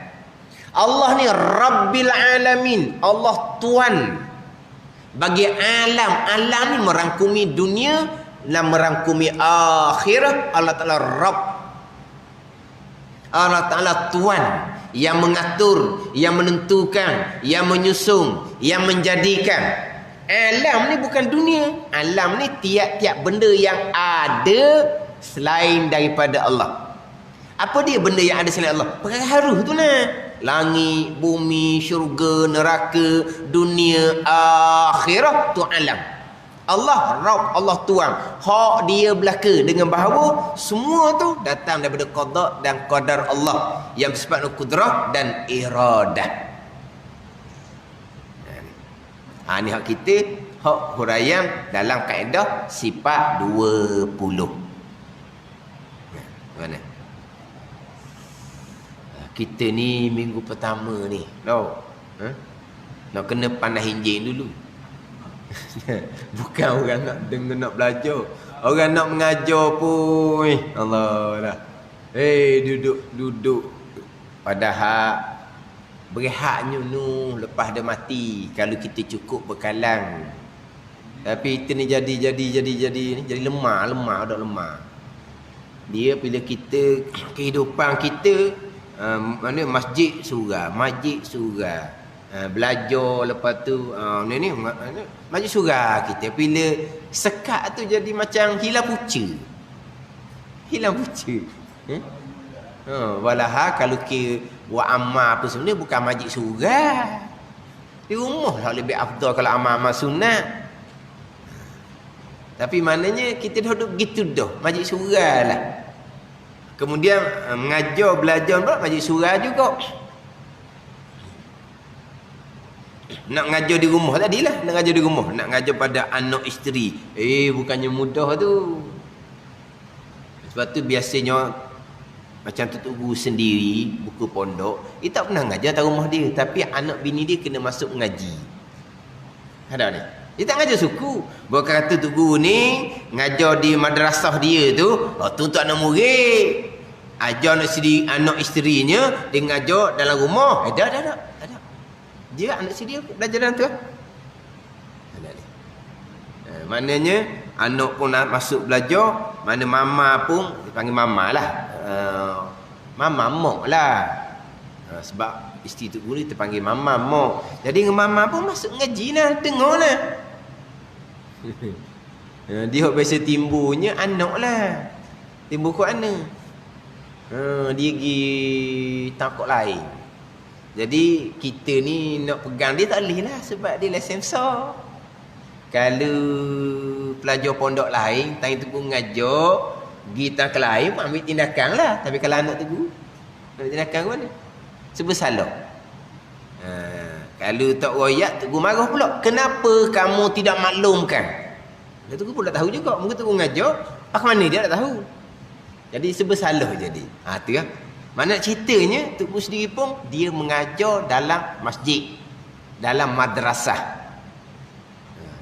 Allah ni Rabbil Alamin, Allah Tuhan bagi alam. Alam ni merangkumi dunia dan merangkumi akhirah. Allah Taala Rabb, Allah Taala Tuhan yang mengatur, yang menentukan, yang menyusun, yang menjadikan. Alam ni bukan dunia. Alam ni tiap-tiap benda yang ada selain daripada Allah. Apa dia benda yang ada selain Allah? Perkara harus tu lah. Langit, bumi, syurga, neraka, dunia, akhirah tu alam. Allah Rabb, Allah Tuhan. Hak dia belaka dengan bahawa semua tu datang daripada qada dan qadar Allah yang bersifat kudrah dan iradah. Ni hak kita, hak huraian dalam kaedah sifat 20. Mana? Kita ni minggu pertama ni, nak kena pandai hinjing dulu. Bukan orang nak dengar, nak belajar. Orang nak mengajar pun Allah dah. Duduk. Padahal berehatnya nu lepas dia mati kalau kita cukup bekalan. Tapi kita ni jadi lemah dah lemah. Dia bila kita kehidupan kita mana masjid surau, belajar lepas tu ni masjid surau kita bila sekat tu jadi macam hilang puca. Walaha kalau kita buat amal apa sebenarnya bukan masjid surau, di rumah lah lebih afdal kalau amal-amal sunat. Tapi maknanya kita dah duduk gitu dah, masjid surau lah. Kemudian mengajar, belajar pula masjid surau juga. Nak ngajar di rumah tadilah, nak ngajar di rumah, nak ngajar pada anak isteri. Bukannya mudah tu. Sebab tu biasanya macam tu guru sendiri, buku pondok, dia tak pernah ngajar atas rumah dia, tapi anak bini dia kena masuk mengaji. Ada ni. Dia tak ngajar suku. Bukan kata tu guru ni ngajar di madrasah dia tu, tu untuk anak murid. Ajar anak isterinya, dia ngajar dalam rumah. Ada. Dia anak isteri dia belajar dalam tu. Ada ni. Maknanya anak pun nak masuk belajar, mana mama pun dipanggil mama lah. Mama mok lah. Sebab isteri tu guru terpanggil mama mok. Jadi dengan mama pun masuk ngaji lah, dengar lah. Dia biasa timbulnya anak lah. Timbul kot anak. Dia pergi takut lain. Jadi kita ni nak pegang dia tak boleh lah, sebab dia lesen besar. Kalau pelajar pondok lain tanya tu ngajar, pergi ke lain ambil tindakan lah. Tapi kalau anak tu ambil tindakan ke mana? Sebab salah. Kalau tak royak, tu marah pula. Kenapa kamu tidak maklumkan? Dia tu pun tak tahu juga. Mungkin tu ngajar, apa mana dia tak tahu. Jadi sebab salah jadi. Tu lah. Mana ceritanya Tok Guru sendiri pun dia mengajar dalam masjid, dalam madrasah.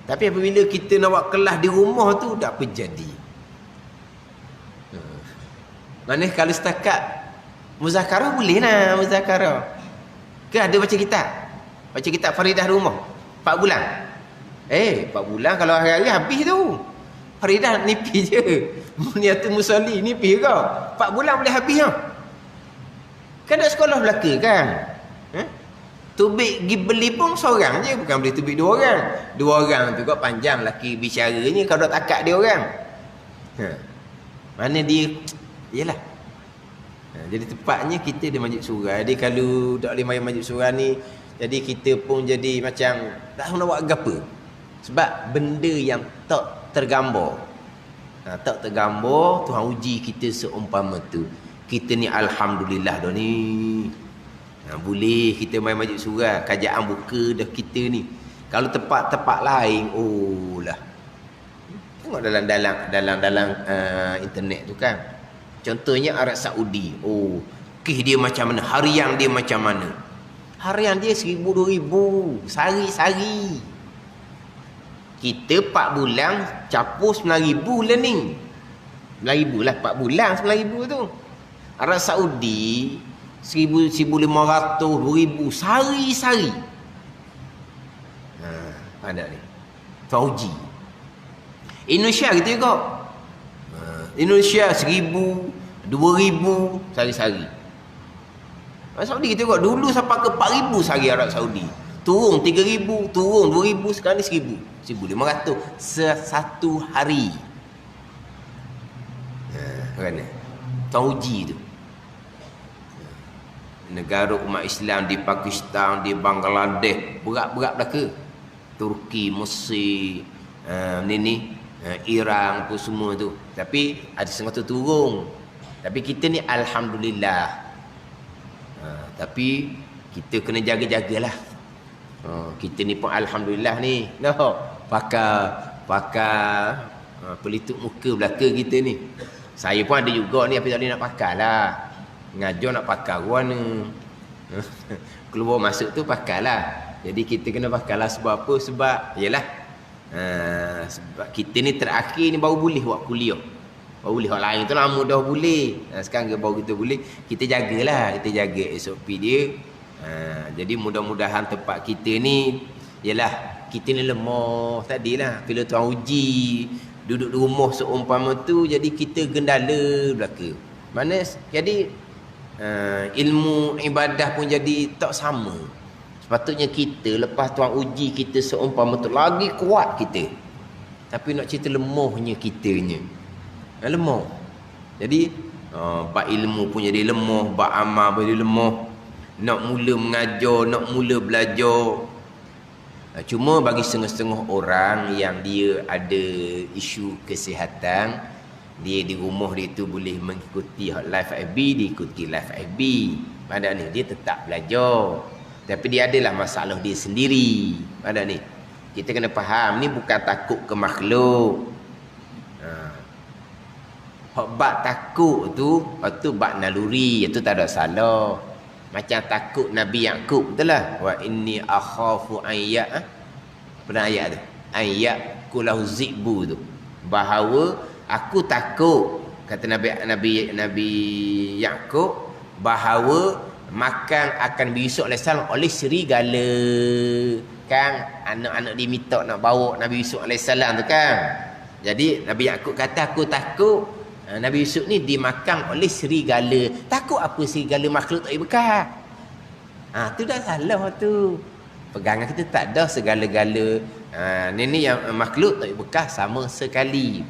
Tapi apabila kita nak buat kelas di rumah tu tak apa jadi. Mana kalau setakat muzakarah boleh lah muzakarah. Ke ada baca kitab? Baca kitab Faridah di rumah 4 bulan. 4 bulan kalau hari-hari habis tu. Faridah nipis je. Muniatul musalli nipis kau. 4 bulan boleh habis tau. Kan ada sekolah belaka kan? Tubik pergi beli pun seorang je, bukan boleh tubik 2 orang. 2 orang tu kau panjang laki bicaranya kau dah takat dia orang. Mana dia yalah. Jadi tepatnya kita di Masjid Surah. Jadi kalau tak boleh main Masjid Surah ni, jadi kita pun jadi macam tak tahu nak buat apa. Sebab benda yang tak tergambar. Tak tergambar, Tuhan uji kita seumpama tu. Kita ni alhamdulillah dah ni. Boleh kita main Masjid Surah, kajian buka dah kita ni. Kalau tempat-tempat lain, oh lah. Tengok dalam internet tu kan. Contohnya Arab Saudi. Oh, kes dia macam mana? Harian dia macam mana? Harian dia 1,000, 2,000 sehari-sehari. Kita 4 bulan capur 9,000 learning. 9,000 lah 4 bulan 9,000 tu. Arab Saudi 1,500, 2,000 sehari-sehari. Ada ni. Fauji. Indonesia kita juga. Indonesia 1,000, 2,000 sehari-sehari. Arab Saudi kita juga dulu sampai ke 4,000 sehari Arab Saudi. Turun 3,000, turun 2,000, sekarang ni 1,000. 1,500 satu hari. Mana? Fauji tu. Negara umat Islam di Pakistan, di Bangladesh, berat-berat belaka. Turki, Mesir, Iran pun semua tu. Tapi ada setengah tu turun. Tapi kita ni alhamdulillah. Tapi kita kena jaga-jagalah. Kita ni pun alhamdulillah ni. Pakar pelitup muka belaka kita ni. Saya pun ada juga ni, tapi tak boleh nak pakar lah. Ngajar nak pakar warna. Keluar masuk tu pakar lah. Jadi kita kena pakar lah. Sebab apa? Sebab yalah, sebab kita ni terakhir ni baru boleh buat kuliah. Baru boleh. Orang lain tu lama dah boleh. Sekarang baru kita boleh. Kita jagalah. Kita jaga SOP dia. Jadi mudah-mudahan tempat kita ni, yalah, kita ni lemah tadilah. Bila Tuhan uji, duduk di rumah seumpama tu, jadi kita gendala belaka. Mana jadi ilmu ibadah pun jadi tak sama. Sepatutnya kita lepas Tuhan uji kita seumpama tu lagi kuat kita. Tapi nak cerita lemahnya kitanya. Lemah. Jadi bab ilmu pun jadi lemah, bab amal pun jadi lemah. Nak mula mengajar, nak mula belajar. Cuma bagi setengah-setengah orang yang dia ada isu kesihatan, dia di rumah dia tu boleh mengikuti live FB, dia ikuti live FB. Pada ni dia tetap belajar. Tapi dia adalah masalah dia sendiri. Pada ni kita kena faham, ni bukan takut ke makhluk. Bab takut tu, itu bab naluri, itu tak ada salah. Macam takut Nabi Yaqub betul lah. Wa inni akhafu ayya. Pernah ayat tu. Ayat kulahu zibu tu. Bahawa aku takut, kata Nabi Yaqub, bahawa makan akan Yusuf AS oleh serigala. Kan anak-anak dia minta nak bawa Nabi Yusuf AS tu kan. Jadi Nabi Yaqub kata aku takut Nabi Yusuf ni dimakan oleh serigala. Takut apa serigala makhluk tak boleh bekas. Tu dah salah tu. Pegangan kita tak ada segala-gala. Ni yang makhluk tak boleh bekas sama sekali.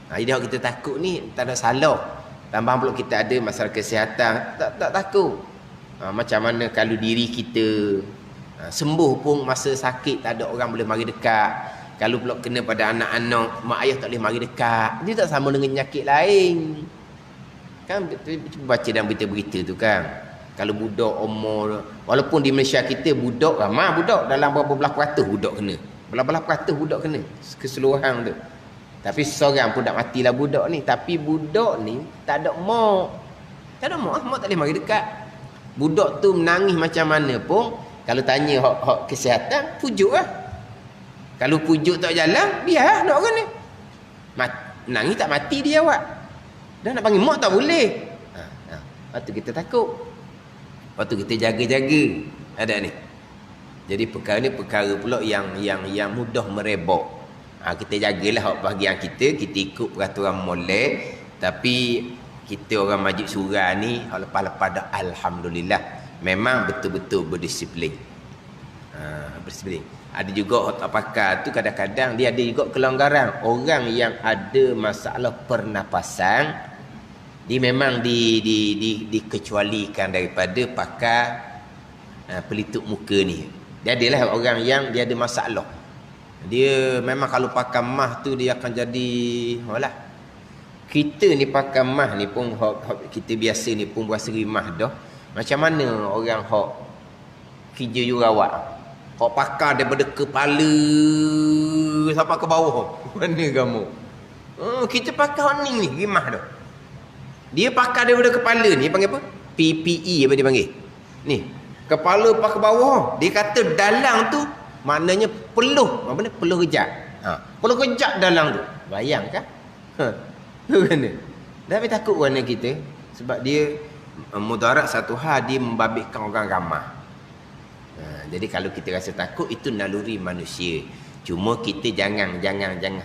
Jadi kita takut ni tak ada salah. Tambah pula kita ada masalah kesihatan, tak takut. Macam mana kalau diri kita sembuh pun masa sakit tak ada orang boleh mari dekat. Kalau pula kena pada anak-anak, mak ayah tak boleh mari dekat. Dia tak sama dengan penyakit lain. Kan baca dalam berita-berita tu kan. Kalau budak umur, walaupun di Malaysia kita budak ramai budak, dalam berapa belas peratus budak kena. Belas peratus budak kena keseluruhan tu. Tapi seorang pun tak matilah budak ni. Tapi budak ni tak ada mak. Tak ada mak, mak tak boleh mari dekat. Budak tu menangis macam mana pun, kalau tanya hak kesihatan, pujuk lah. Kalau pujuk tak jalan, biar nak orang ni. Nangis tak mati dia awak. Dah nak panggil mak tak boleh. Lepas tu kita takut. Lepas tu kita jaga-jaga. Ada ni. Jadi perkara ni perkara pula yang mudah merebak. Kita jagalah bahagian kita ikut peraturan molek. Tapi kita orang majlis surah ni lepas-lepas dah alhamdulillah memang betul-betul berdisiplin. Berdisiplin. Ada juga hot pakar tu kadang-kadang dia ada juga kelonggaran. Orang yang ada masalah pernafasan dia memang dikecualikan daripada pakar pelitup muka ni. Dia adalah orang yang dia ada masalah. Dia memang kalau pakai mah tu dia akan jadi alah. Kita ni pakai mah ni pun kita biasa ni pun berasa rimah dah. Macam mana orang hok kerja jurawat hok pakar daripada kepala sampai ke bawah. Mana kamu? Kita pakai ni rimah dah. Dia pakar daripada kepala ni panggil apa? PPE apa dia panggil? Ni, kepala pakai bawah. Dia kata dalang tu maknanya peluh. Apa ni? Peluh kejap. Peluh kejap dalang tu. Bayangkan? Tu kan dia. Tapi takut warna kita sebab dia mudarat satu hal dia membabitkan orang ramah. Jadi kalau kita rasa takut itu naluri manusia. Cuma kita jangan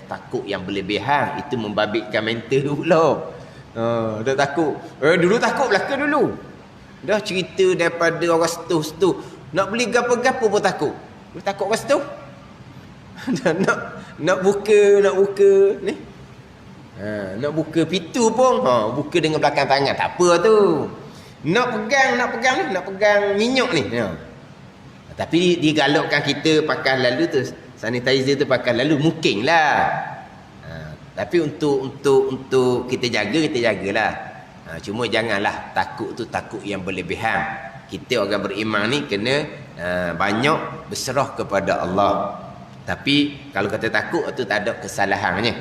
takut yang berlebihan, itu membabitkan mental pula. Dah takut. Dulu takut belaka dulu. Dah cerita daripada orang setuh. Nak beli gapo-gapo pun takut. Takut orang setuh. nak buka ni. Nak buka pintu pun buka dengan belakang tangan. Tak apa tu. Nak pegang minyak ni. Tapi digalakkan kita pakai lalu tu sanitizer tu pakai lalu mungkinlah. Tapi untuk kita jagalah. Cuma janganlah takut tu takut yang berlebihan. Kita orang beriman ni kena banyak berserah kepada Allah. Tapi kalau kata takut tu tak ada kesalahannya.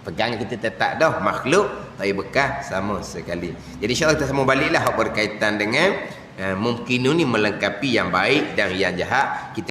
Pegang kita tetap dah makhluk tapi bekas sama sekali. Jadi insya-Allah kita sambung baliklah berkaitan dengan mungkinun ni melengkapi yang baik dan yang jahat. Kita